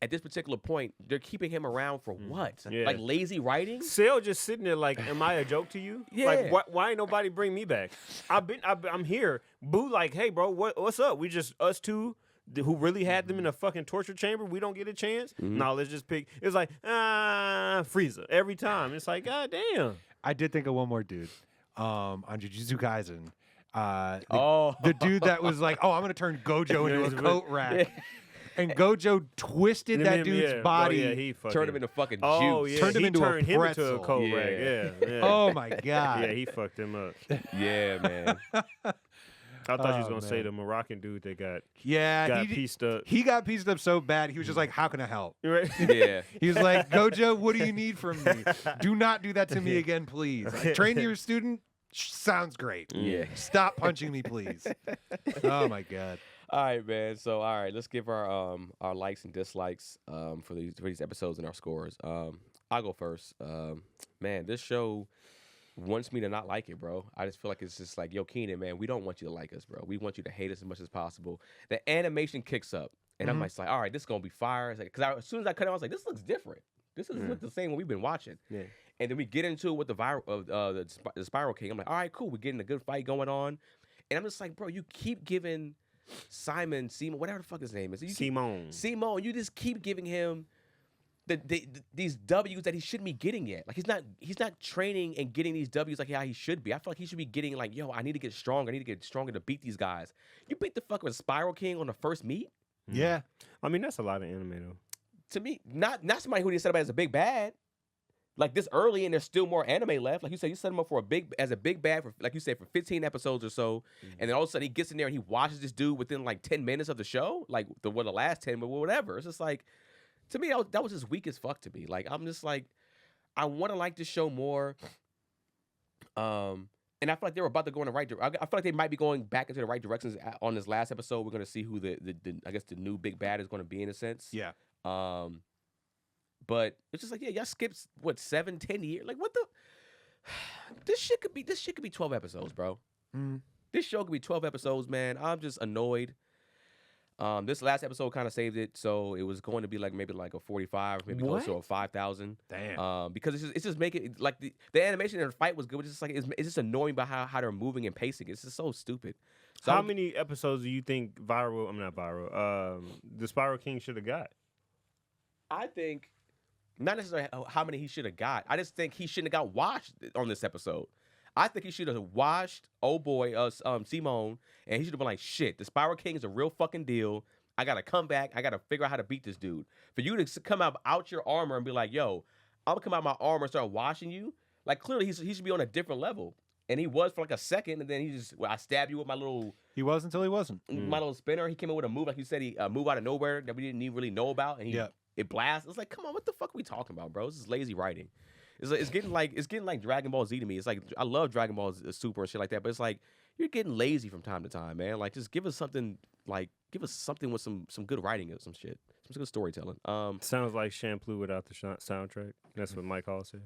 at this particular point, they're keeping him around for what? Yeah. Like lazy writing? Cell just sitting there like, am I a joke to you? Yeah. Like, why ain't nobody bring me back? I'm here. Boo, like, hey, bro, what's up? We just us two who really had them in a fucking torture chamber. We don't get a chance. No, let's just pick. It's like Frieza every time. It's like, god damn. I did think of one more dude on Jujutsu Kaisen. Oh. The dude that was like, "Oh, I'm gonna turn Gojo into a coat rack," and Gojo twisted that dude's body. Oh, yeah, he fucking Turned him into fucking Oh juice. yeah, Turned him he into a turned him into a pretzel. cold Yeah. rag. Yeah. Oh my god! Yeah, he fucked him up. Yeah, man. I thought you was Oh, gonna say man. the Moroccan dude that got Yeah, pieced up. He got pieced up so bad. He was just like, "How can I help?" Right? Yeah. He was like, "Gojo, what do you need from me? Do not do that to me again, please. Train your student. Sounds great. Yeah. Stop punching me, please." Oh my god. All right, man. So, all right, let's give our likes and dislikes for these episodes and our scores. I'll go first. Man, this show wants me to not like it, bro. I just feel like it's just like, yo, Keenan, man, we don't want you to like us, bro. We want you to hate us as much as possible. The animation kicks up, and I'm just like, all right, this is gonna be fire. Because as soon as I cut it, I was like, this looks different. This doesn't look the same when we've been watching. Yeah. And then we get into it with the Spiral King. I'm like, all right, cool. We're getting a good fight going on. And I'm just like, bro, you keep giving Simon, whatever the fuck his name is. Simone, you just keep giving him these W's that he shouldn't be getting yet. Like he's not training and getting these W's like how he should be. I feel like he should be getting like, yo, I need to get stronger. I need to get stronger to beat these guys. You beat the fucking Spiral King on the first meet? Yeah. I mean, that's a lot of anime though. To me, not somebody who they set up as a big bad. Like this early, and there's still more anime left. Like you said, you set him up for a big bad for, like you said, for 15 episodes or so, and then all of a sudden he gets in there and he watches this dude within like 10 minutes of the show, like the last 10, but whatever. It's just like, to me, that was just weak as fuck to me. Like I'm just like, I want to like this show more, and I feel like they were about to go in the right direction. I feel like they might be going back into the right directions on this last episode. We're gonna see who the I guess the new big bad is gonna be in a sense. Yeah. But it's just like, yeah, y'all skipped what 7-10 years. Like what the this shit could be 12 episodes, bro. This show could be 12 episodes, man. I'm just annoyed. This last episode kind of saved it, so it was going to be like maybe like a 45, maybe close to a 5,000. Damn. Because it's just making it like the animation and the fight was good. It's just like it's just annoying by how they're moving and pacing. It's just so stupid. So how many episodes do you think the Spiral King should have got? I think not necessarily how many he should have got. I just think he shouldn't have got washed on this episode. I think he should have washed Simone, and he should have been like, shit, the Spiral King is a real fucking deal. I gotta come back. I gotta figure out how to beat this dude. For you to come out your armor and be like, yo, I'm gonna come out my armor and start washing you. Like clearly he should be on a different level. And he was for like a second, and then I stabbed you with my little. He was until he wasn't. My little spinner. He came in with a move, like you said, he move out of nowhere that we didn't even really know about, and it blasts. It's like, come on, what the fuck are we talking about, bro? This is lazy writing. It's getting like Dragon Ball Z to me. It's like I love Dragon Ball Super and shit like that, but it's like you're getting lazy from time to time, man. Like just give us something with some good writing or some shit, some good storytelling. Sounds like Shampoo without the soundtrack. That's what Mike Hall said.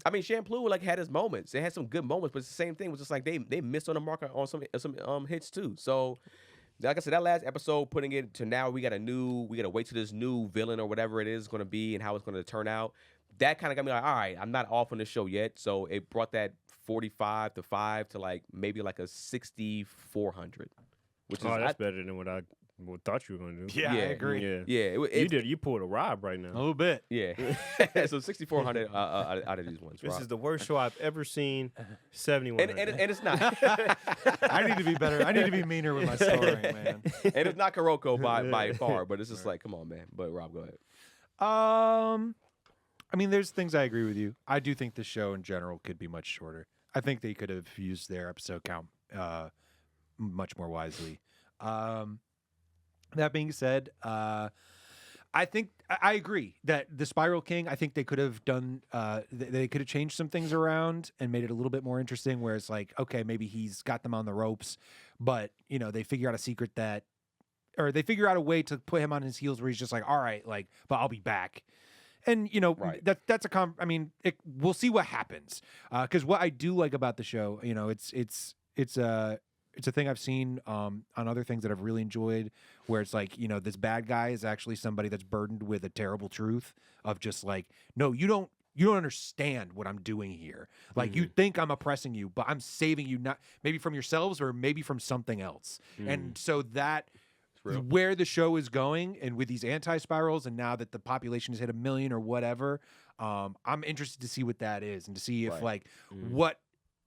I mean, Shampoo like had his moments. It had some good moments, but it's the same thing. It was just like they missed on the mark on some hits too. So. Like I said, that last episode, putting it to now, we got to wait till this new villain or whatever it is going to be and how it's going to turn out. That kind of got me like, all right, I'm not off on the show yet. So it brought that 45 to 5 to like maybe like a 6,400. Which that's better than what I thought you were going to do. Yeah, I agree. Yeah. You pulled a Rob right now. A little bit. Yeah. So 6,400 out of these ones. This Rob. is the worst show I've ever seen. 71. And it's not. I need to be better. I need to be meaner with my scoring, man. And it's not Kuroko by far, but it's just like, come on, man. But Rob, go ahead. I mean, there's things I agree with you. I do think the show in general could be much shorter. I think they could have used their episode count much more wisely. That being said, I think I agree that the Spiral King, I think they could have done, they could have changed some things around and made it a little bit more interesting where it's like, okay, maybe he's got them on the ropes, but, you know, they figure out a secret or they figure out a way to put him on his heels where he's just like, all right, like, but I'll be back. And, you know, that's we'll see what happens. Because what I do like about the show, you know, it's a thing I've seen on other things that I've really enjoyed, where it's like, you know, this bad guy is actually somebody that's burdened with a terrible truth of just like, no, you don't understand what I'm doing here. Like you think I'm oppressing you, but I'm saving you, not maybe from yourselves or maybe from something else. And so that where the show is going, and with these anti-spirals, and now that the population has hit 1 million or whatever, I'm interested to see what that is and to see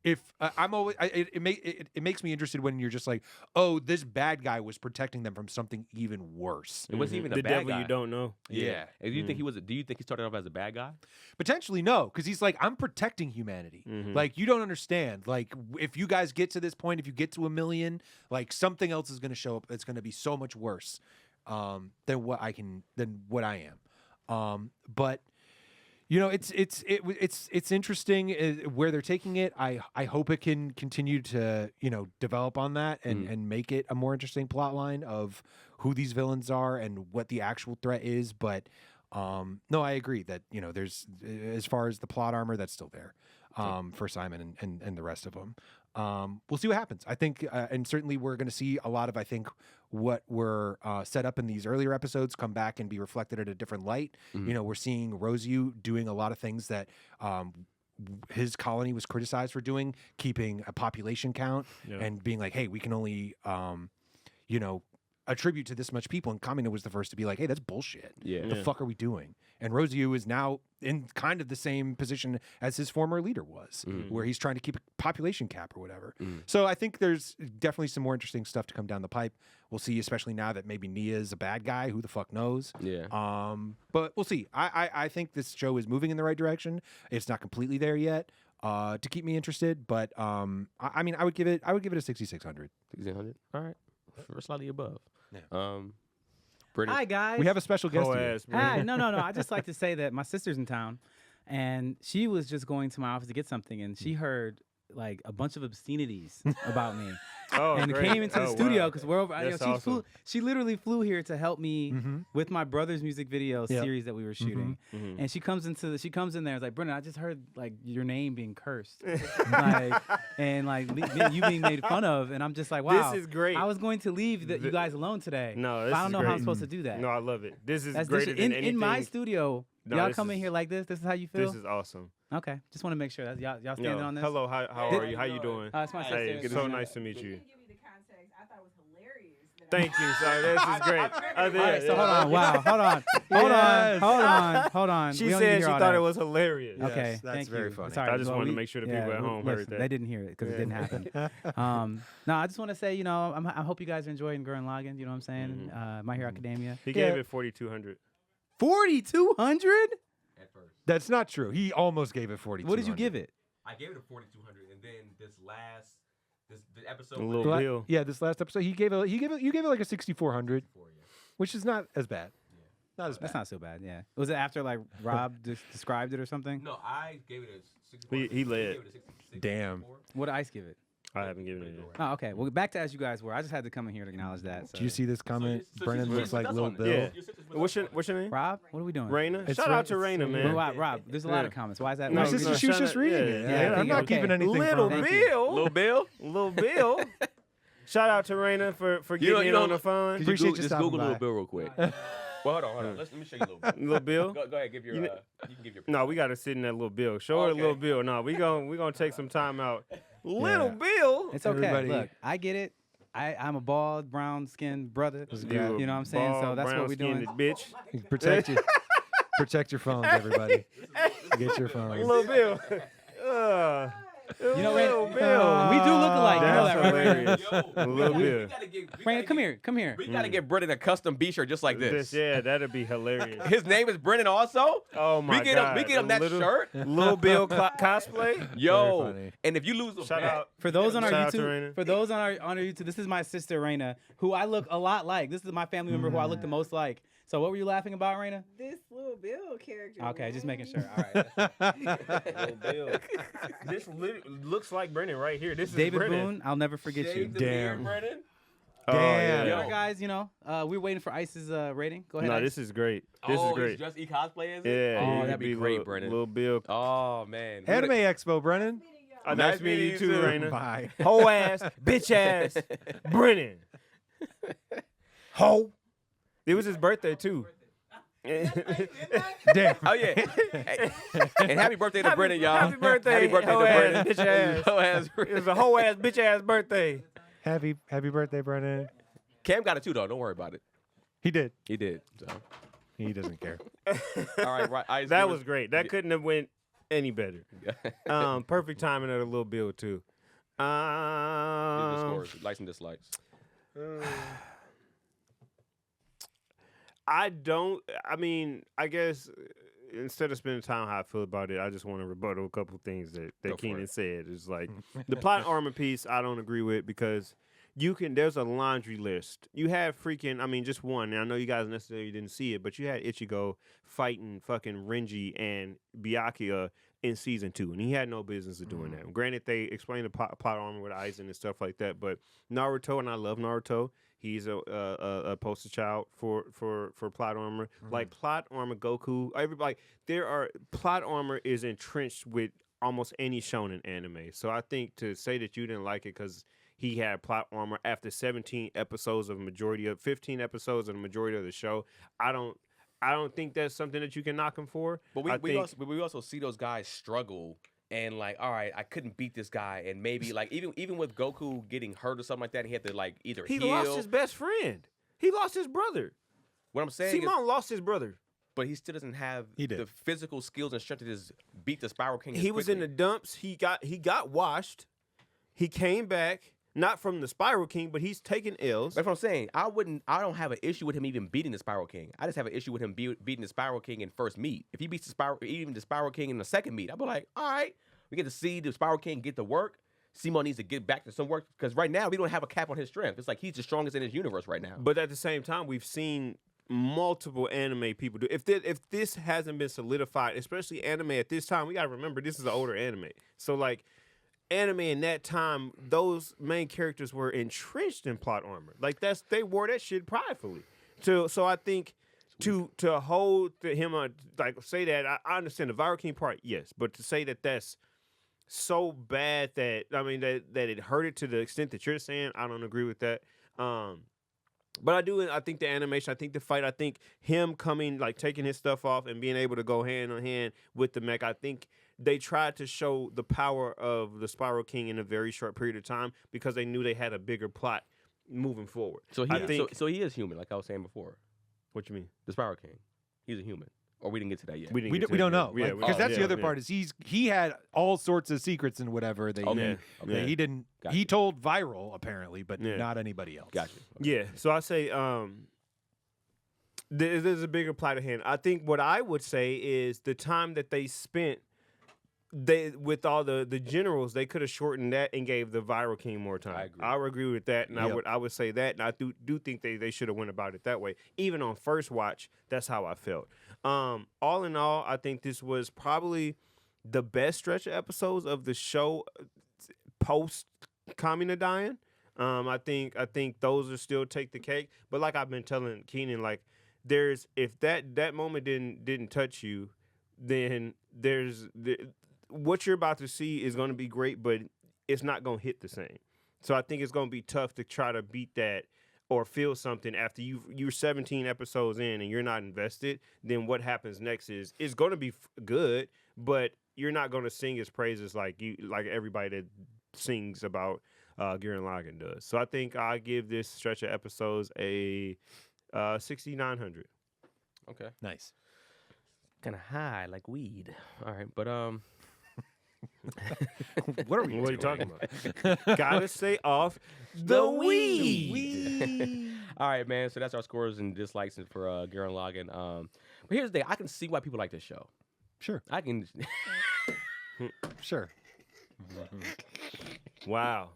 if I'm always it makes me interested when you're just like, oh, this bad guy was protecting them from something even worse. It wasn't even the a bad devil guy. you don't know. Yeah. Do you think he started off as a bad guy? Potentially no, because he's like, I'm protecting humanity. Like you don't understand. Like if you guys get to this point, if you get to 1 million, like something else is going to show up. It's going to be so much worse than what I am. But. You know, it's interesting where they're taking it. I hope it can continue to, you know, develop on that and make it a more interesting plot line of who these villains are and what the actual threat is. But no, I agree that, you know, there's, as far as the plot armor, that's still there for Simon and the rest of them. We'll see what happens. I think, and certainly we're going to see a lot of, I think, what were set up in these earlier episodes come back and be reflected at a different light. You know, we're seeing Rosyu doing a lot of things that his colony was criticized for doing, keeping a population count and being like, hey, we can only, attribute to this much people. And Kamina was the first to be like, hey, that's bullshit. Yeah. The fuck are we doing? And Rosyu is now in kind of the same position as his former leader was, where he's trying to keep a population cap or whatever. So I think there's definitely some more interesting stuff to come down the pipe. We'll see, especially now that maybe Nia is a bad guy. Who the fuck knows? Yeah. But we'll see. I think this show is moving in the right direction. It's not completely there yet to keep me interested, but I mean, I would give it a 6,600. 6,600. All right. We're slightly above. Yeah. Brittany. Hi guys. We have a special guest here. Hi. No. I just like to say that my sister's in town, and she was just going to my office to get something, and she heard like a bunch of obscenities about me. And great. came into the studio Wow. because we're over. That's she awesome. she literally flew here to help me with my brother's music video Yep. series that we were shooting. And she comes in there. And is like, Brennan, I just heard like your name being cursed, and you being made fun of. And I'm just like, wow, This is great. I was going to leave you guys alone today. No, but this I don't is know how I'm great. supposed to do that. No, I love it. This is That's greater than anything. in my studio. No, y'all this come in is- here like this. This is how you feel. This is awesome. Okay, just want to make sure that y'all standing Yo, on this. hello, how are you? How you doing? It's my sister. Hey, it's so nice to meet you. Give me the context. I thought it was hilarious. That Thank you. Sorry, this is great. All right, so hold on. Wow, hold on. She We don't need to said hear she all thought that. it was hilarious. Yes, Okay, that's thank very you. funny. Sorry, I just well, wanted to make sure the people at home heard listen, that. They didn't hear it because it didn't happen. No, I just want to say, I hope you guys are enjoying Gurren Lagann. You know what I'm saying? My Hero Academia. He gave it 4,200. 4,200? At first. That's not true. He almost gave it 42. What did you give it? I gave it a 4,200, and then the episode. A little bill. Yeah, this last episode, you gave it like a 6,400, which is not as bad. Not as bad. That's not so bad. Yeah. Was it after like Rob described it or something? No, I gave it a 64. He led. gave it a 66. Damn. What did Ice give it? I haven't given it yet. Oh, okay. Well, back to as you guys were. I just had to come in here to acknowledge that. So. Did you see this comment? Brennan looks like Lil Bill. Yeah. What's your name? Rob? What are we doing? Raina? It's Shout Ra- out to Raina, man. Rob, there's a lot of comments. Why is that? No, why She is no, it- was just shout out- reading yeah, it. yeah, I'm not okay. keeping anything Little from it. Thank you. Bill. Little Bill. Little Bill. Shout out to Raina for getting in on the fun. Could Appreciate you you just stopping Google by. Little Bill real quick. Well, hold on. Let me show you Little Bill. Little Bill. Go ahead, give your. You You know- can give your. No, we gotta sit in that Little Bill. Show her Okay. Little Bill. No, we gonna take some time out. Little Bill. It's okay. Everybody- Look, I get it. I'm a bald, brown-skinned brother. You You know what I'm saying? So bald, that's what we're doing. brown-skinned bitch. Protect your phones, everybody. Get your phones. Little Bill. You know, Little Raina, Bill. we do look alike. You know That's that, right? hilarious. Yo, Little we Bill. gotta get. Raina, come here. Come here. We gotta get Brennan a custom B-shirt just like this. Yeah, that'd be hilarious. His name is Brennan also. Oh my We get god. him. We get him that shirt. Little Bill cosplay. Yo, funny. and if you lose a Shout bet, out. For those on our Shout out to YouTube, Raina. this is my sister Raina, who I look a lot like. This is my family member who I look the most like. So what were you laughing about, Raina? this little Bill character. Okay, just making sure. man. All right. Little Bill. This looks like Brennan right here. This David is Brennan. Boone, I'll never forget you. shave the beard, Damn. Brennan. Oh, Damn. yeah. All right, guys, we're waiting for Ice's rating. Go ahead. No, Ice. this is great. This Oh, is great. it's just e-cosplay, is it? Yeah. Oh, you that'd could be great, little, Brennan. Little Bill. Oh man. Anime Expo, Brennan. Nice meeting you too, Raina. Bye. Hoe ass, bitch ass, Brennan. Ho. It was his birthday too. Damn. Oh yeah. Hey. And happy birthday to Brennan, y'all. Happy birthday, Happy birthday to hoe ass, Brennan. bitch ass. Hoe ass. It was a hoe ass, bitch ass birthday. Happy birthday, Brennan. Cam got it too, though. Don't worry about it. He did. He did. So. He doesn't care. All right. Ice, That give was us- great. That couldn't have went any better. Perfect timing of the Little Bill too. Give the scores, likes and dislikes. I guess instead of spending time how I feel about it, I just want to rebuttal a couple things Go that for Keenan it. said. It's like the plot armor piece I don't agree with because there's a laundry list. You have just one. And I know you guys necessarily didn't see it, but you had Ichigo fighting fucking Renji and Byakuya in season 2, and he had no business of doing that. Granted, they explained the plot armor with Aizen and stuff like that, but Naruto, and I love Naruto, he's a poster child for plot armor. Like plot armor, Goku, everybody. Plot armor is entrenched with almost any shonen anime. So I think to say that you didn't like it because he had plot armor after 15 episodes of the majority of the show, I don't think that's something that you can knock him for. But we also see those guys struggle and like, all right, I couldn't beat this guy, and maybe like even with Goku getting hurt or something like that, he had to like either He heal. lost his best friend. He lost his brother. What I'm saying is, Simon lost his brother. but he still doesn't have He did. the physical skills and strength to just beat the Spiral King. as He was in the quickly. dumps. He got washed. He came back, not from the Spiral King, but he's taking L's. That's what I'm saying. I don't have an issue with him even beating the Spiral King. I just have an issue with him beating the Spiral King in first meet. If he beats even the Spiral King in the second meet, I'll be like, all right, we get to see the Spiral King get to work. Simon needs to get back to some work because right now we don't have a cap on his strength. It's like he's the strongest in his universe right now. But at the same time, we've seen multiple anime people do. If this hasn't been solidified, especially anime at this time, we gotta remember this is an older anime. So like anime in that time, those main characters were entrenched in plot armor. Like they wore that shit pridefully. So I think to hold him like say that I understand the Viral King part, yes, but to say that that's so bad that that it hurt it to the extent that you're saying, I don't agree with that. But I think the animation, I think the fight, I think him coming, like taking his stuff off and being able to go hand in hand with the mech, I think they tried to show the power of the Spiral King in a very short period of time because they knew they had a bigger plot moving forward. So I think, so he is human, like I was saying before. what you mean? The Spiral King, he's a human. Or we didn't get to that yet. We don't know Yeah, because that's the other part is he had all sorts of secrets and whatever that Okay. that he didn't. Gotcha. He told Viral apparently, but Yeah. not anybody else. Gotcha. Yeah, so I say there's a bigger plot at hand. I think what I would say is the time that they spent with all the generals, they could have shortened that and gave the Viral King more time. I agree. I would agree with that, and Yep. I would say that, and I do think they should have went about it that way. Even on first watch, that's how I felt. All in all, I think this was probably the best stretch of episodes of the show post Kamina dying. I think those are still take the cake. But like I've been telling Keenan, like if that moment didn't touch you, then what you're about to see is going to be great, but it's not going to hit the same. So I think it's going to be tough to try to beat that or feel something after you're 17 episodes in and you're not invested. Then what happens next is it's going to be good, but you're not going to sing his praises like everybody that sings about Gurren Lagann does. So I think I give this stretch of episodes a 6,900. Okay. Nice. Kind of high, like weed. All right, but What are we? What are you doing? talking about? Gotta stay off the weed. all right, man. So that's our scores and dislikes for Gurren Lagann. But here's the thing: I can see why people like this show. Sure, I can. sure. Wow.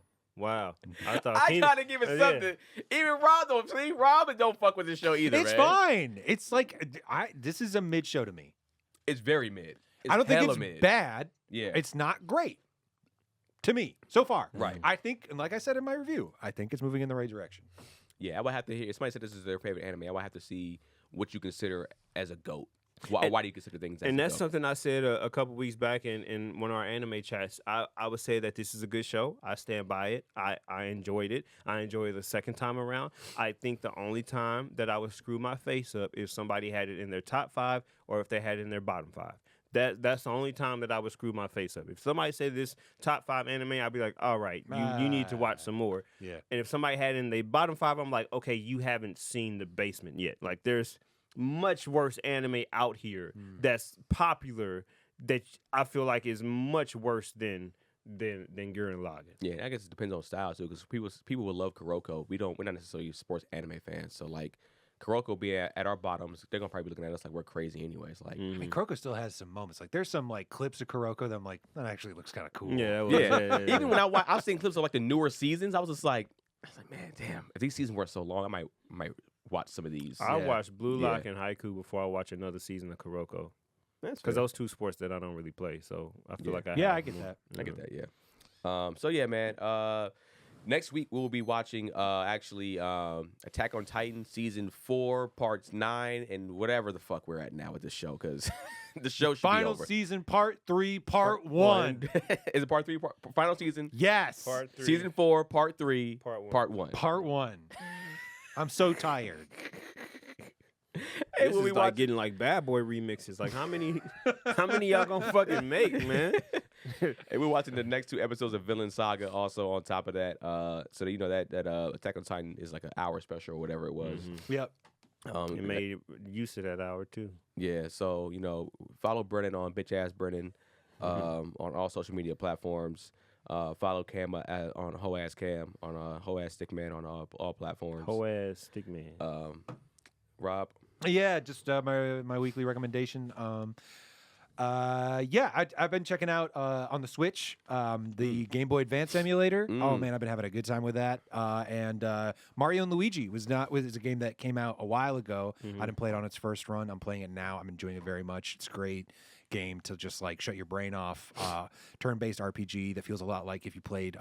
I thought I Keenan- gotta give it yeah. something. Even Rob don't. See, Robin don't fuck with this show either. It's man. fine. It's like this is a mid show to me. It's very mid. It's I don't think hella it's mid. bad. Yeah. It's not great to me so far. Right. I think, and like I said in my review, I think it's moving in the right direction. Yeah, I would have to hear. If somebody said this is their favorite anime, I would have to see what you consider as a GOAT. Why do you consider things as And a that's GOAT? something I said a couple weeks back in one of our anime chats. I would say that this is a good show. I stand by it. I enjoyed it. I enjoyed it the second time around. I think the only time that I would screw my face up if somebody had it in their top 5 or if they had it in their bottom 5. That's the only time that I would screw my face up. If somebody said this top 5 anime, I'd be like, all right, you need to watch some more. Yeah. And if somebody had it in the bottom 5, I'm like, okay, you haven't seen The Basement yet. Like there's much worse anime out here that's popular that I feel like is much worse than Gurren Lagann. Yeah, I guess it depends on style too, because people would love Kuroko. We're not necessarily sports anime fans, so like Kuroko be at our bottoms, they're gonna probably be looking at us like we're crazy anyways. Like, I mean, Kuroko still has some moments. Like there's some like clips of Kuroko that I'm like, that actually looks kind of cool. Yeah, well, yeah. Even when I've seen clips of like the newer seasons, I was like, man, damn, if these seasons weren't so long, I might watch some of these. I watch Blue Yeah. Lock and Haiku before I watch another season of Kuroko. That's Because those two sports that I don't really play, so I feel like I Yeah, have I get more. that. I get that, yeah. So yeah, man. Next week we'll be watching Attack on Titan season 4, parts 9, and whatever the fuck we're at now with this show, because the show should Final be over. season, part 3, part 1. Is it part 3? Final season. Yes. Part 3. Season 4, part 3, Part 1. part 1. Part 1. I'm so tired. Hey, This when is we like watch getting like Bad Boy remixes. Like how many y'all gonna fucking make, man? And we're watching the next 2 episodes of Villain Saga also on top of that. So that, you know that Attack on Titan is like an hour special or whatever it was. Yep. It made use of that hour too. Yeah, so you know, follow Brennan on Bitch Ass Brennan on all social media platforms. Follow Cam on Hoass Cam on Hoass Stickman on all platforms. Hoass Stickman. Rob. Yeah, just my weekly recommendation. I've been checking out on the Switch the Game Boy Advance emulator. Oh man, I've been having a good time with that. And Mario and Luigi was a game that came out a while ago. I didn't play it on its first run. I'm playing it now. I'm enjoying it very much. It's a great game to just like shut your brain off. Turn-based RPG that feels a lot like if you played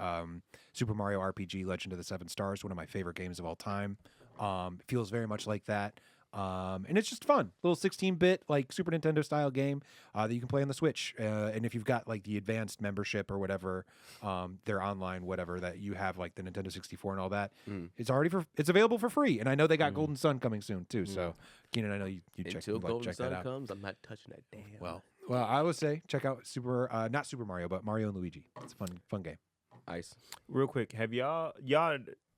Super Mario RPG Legend of the Seven Stars, one of my favorite games of all time. It feels very much like that. And it's just fun, little 16-bit like Super Nintendo style game that you can play on the Switch. And if you've got like the advanced membership or whatever, their online whatever that you have, like the Nintendo 64 and all that, it's available for free. And I know they got Golden Sun coming soon too. So Keenan, I know you check Until Golden check Sun that out. comes, I'm not touching that damn. Well, I would say check out not Super Mario, but Mario and Luigi. It's a fun game. Ice. Real quick, have y'all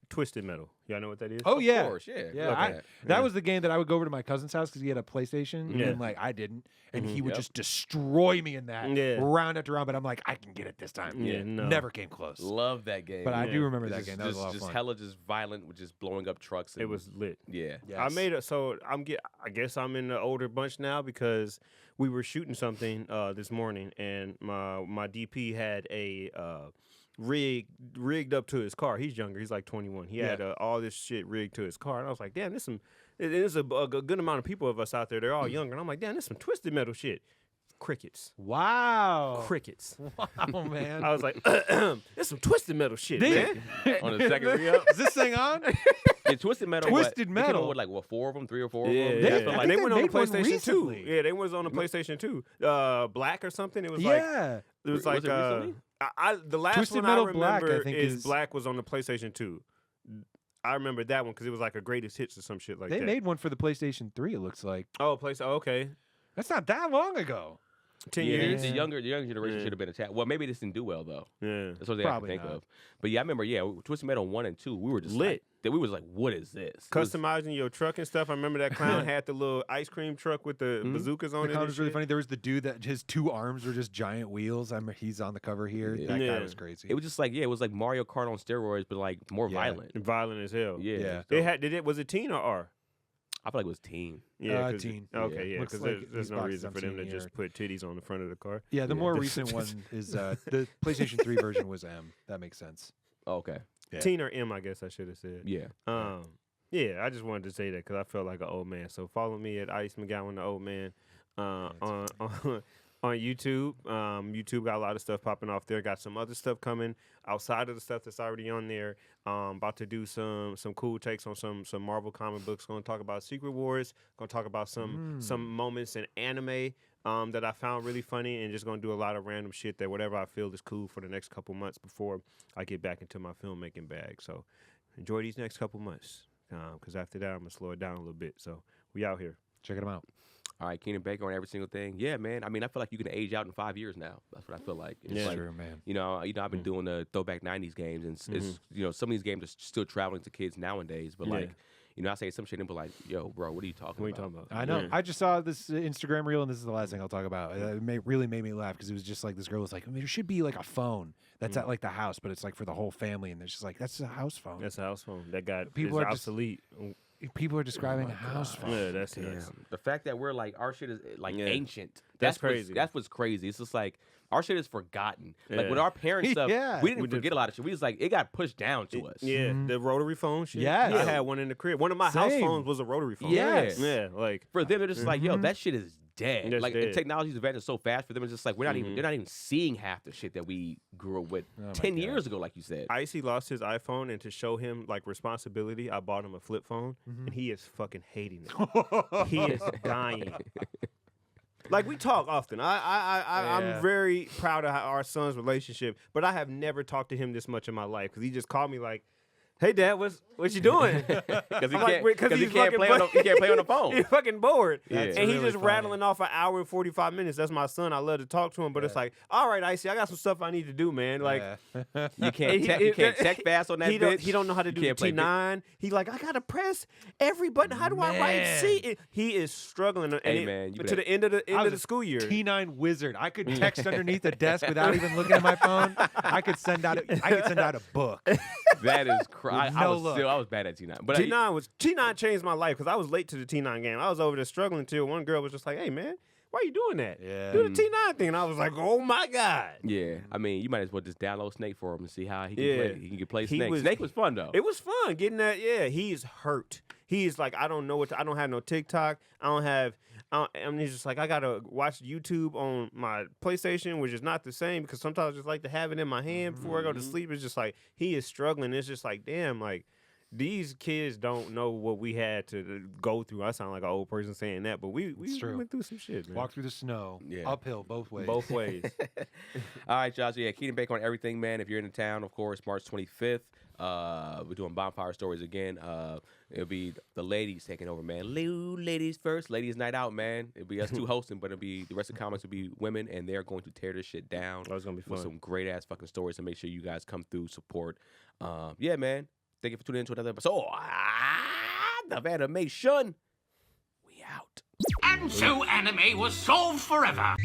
Twisted Metal? Y'all know what that is? Oh yeah, Of course, yeah. yeah. Okay. That was the game that I would go over to my cousin's house because he had a PlayStation, Yeah. and like I didn't, and he would just destroy me in that round after round. But I'm like, I can get it this time. Yeah, no. Never came close. Love that game. But I do remember It's that just, game. That was a lot of just fun. hella just violent with just blowing up trucks. And, It was lit. Yeah. Yes. I made it so I guess I'm in the older bunch now because we were shooting something this morning and my DP had a rigged up to his car. He's younger. He's like 21. He had all this shit rigged to his car, and I was like, damn, there's a good amount of people of us out there. They're all younger, and I'm like, damn, there's some Twisted Metal shit. Crickets. Wow. Crickets. Wow, man. I was like, there's some Twisted Metal shit, man. On the second re-up. Is this thing on? Yeah, Twisted Metal. Twisted They came Metal. out with like 4 of them, 3 or 4 Yeah, of them. yeah. I feel I like And they think went they on the made one PlayStation 2. recently. Yeah, they was on the PlayStation 2. Black or something. It was Yeah. it was Was like it recently? the last Twisted one Metal I Black, I remember think, is is- Black was on the PlayStation 2. I remember that one because it was like a greatest hits or some shit like They that. made one for the PlayStation 3. It looks like okay. that's not that long ago. 10 Yeah, years. the younger generation Yeah. should have been attacked. Well, maybe this didn't do well though. Yeah. That's what they Probably have to think not. of. But yeah, I remember. Yeah, Twisted Metal 1 and 2. We were just Lit. Like, we was like, what is this? It was- Customizing your truck and stuff. I remember that clown had the little ice cream truck with the bazookas on The it. cover and was really shit. funny. There was the dude that his 2 arms were just giant wheels. I remember he's on the cover here. Yeah. That guy Yeah. was crazy. It was just like it was like Mario Kart on steroids, but like more Yeah. violent. Violent as hell. Yeah, Yeah. It had. Was it teen or R? I feel like it was teen. Yeah, 'cause- teen. Okay, yeah, Looks because like there's these no boxes reason I'm for them to seeing just here. put titties on the front of the car. Yeah, the Yeah. more recent one is the PlayStation 3 version was M. That makes sense. Oh, okay. Yeah. Teen or M, I guess I should have said. Yeah. Yeah, I just wanted to say that because I felt like an old man. So follow me at Ice McGowan, the old man, on YouTube. YouTube got a lot of stuff popping off there. Got some other stuff coming outside of the stuff that's already on there. About to do some cool takes on some Marvel comic books. Going to talk about Secret Wars. Going to talk about some moments in anime that I found really funny, and just going to do a lot of random shit that whatever I feel is cool for the next couple months before I get back into my filmmaking bag. So enjoy these next couple months. Because after that, I'm going to slow it down a little bit. So we out here. Check them out. All right, Keenan Baker on every single thing. Yeah, man. I mean, I feel like you can age out in 5 years now. That's what I feel like. It's Yeah. like, True, man. I've been doing the throwback '90s games, and it's some of these games are still traveling to kids nowadays. But Yeah. like, I say some shit and be like, "Yo, bro, what are you talking What are you about?" talking about? I know. Yeah. I just saw this Instagram reel, and this is the last thing I'll talk about. It really made me laugh because it was just like this girl was like, there should be like a phone that's at like the house, but it's like for the whole family, and it's just like that's a house phone. That's a house phone that got People is are just- obsolete. People are describing a house phone. Yeah, that's nuts. Damn. The fact that we're like our shit is like Yeah. ancient. That's what's- crazy. That's what's crazy. It's just like our shit is forgotten. Like Yeah. with our parents stuff, Yeah. we didn't We did- forget a lot of shit. We just like it got pushed down to us. Yeah, the rotary phone shit. Yes. I had one in the crib. One of my house Same. phones was a rotary phone. Yes. Yeah, like For them, they're just like, yo, that shit is dead. That's Like dead. technology's advancing so fast for them. It's just like they're not even seeing half the shit that we grew up with my 10 God. years ago, like you said. Icy lost his iPhone, and to show him like responsibility, I bought him a flip phone, and he is fucking hating it. He is dying. Like we talk often. I'm very proud of our son's relationship, but I have never talked to him this much in my life because he just called me like, Hey, Dad, what you doing? Because he I'm like, can't, "'Cause he he's can't fucking play on the, he can't play on the phone. He's fucking bored. Yeah. And That's he's really just funny. rattling off an hour and 45 minutes. That's my son. I love to talk to him, but it's like, all right, Icy, I got some stuff I need to do, man. Like, You can't you can't check fast on that he bitch. don't know how to You do the can't play T9. He like, I gotta press every button. How do I write Man. C? He is struggling. And Hey, man, you to the end of the I was a school year. T9 wizard. I could text underneath a desk without even looking at my phone. I could send out a book. That is I no was look. still I was bad at T9. But T9 changed my life because I was late to the T9 game. I was over there struggling till one girl was just like, "Hey man, why are you doing that? Yeah. Do the T9 thing." And I was like, "Oh my god!" yeah, I mean, you might as well just download Snake for him and see how he can Yeah. play. He can play He Snake. was- Snake was fun though. It was fun getting that. Yeah, he's hurt. He's like, I don't know I don't have no TikTok. And he's just like, I gotta watch YouTube on my PlayStation, which is not the same because sometimes I just like to have it in my hand before I go to sleep. It's just like he is struggling. It's just like, damn, like these kids don't know what we had to go through. I sound like an old person saying that, but we true. went through some shit, man. Walk through the snow, Yeah. uphill both ways. Both ways. All right, Josh. Yeah, Keenan Bake on everything, man. If you're in the town, of course, March 25th. We're doing bonfire stories again. It'll be the ladies taking over, man. Ladies first. Ladies night out, man. It'll be us two hosting, but it'll be the rest of the comments will be women, and they're going to tear this shit down. Oh, it's gonna be with fun. some great ass fucking stories. So make sure you guys come through, support. Yeah, man. Thank you for tuning in to another episode of Animeshun. We out. And so anime was solved forever.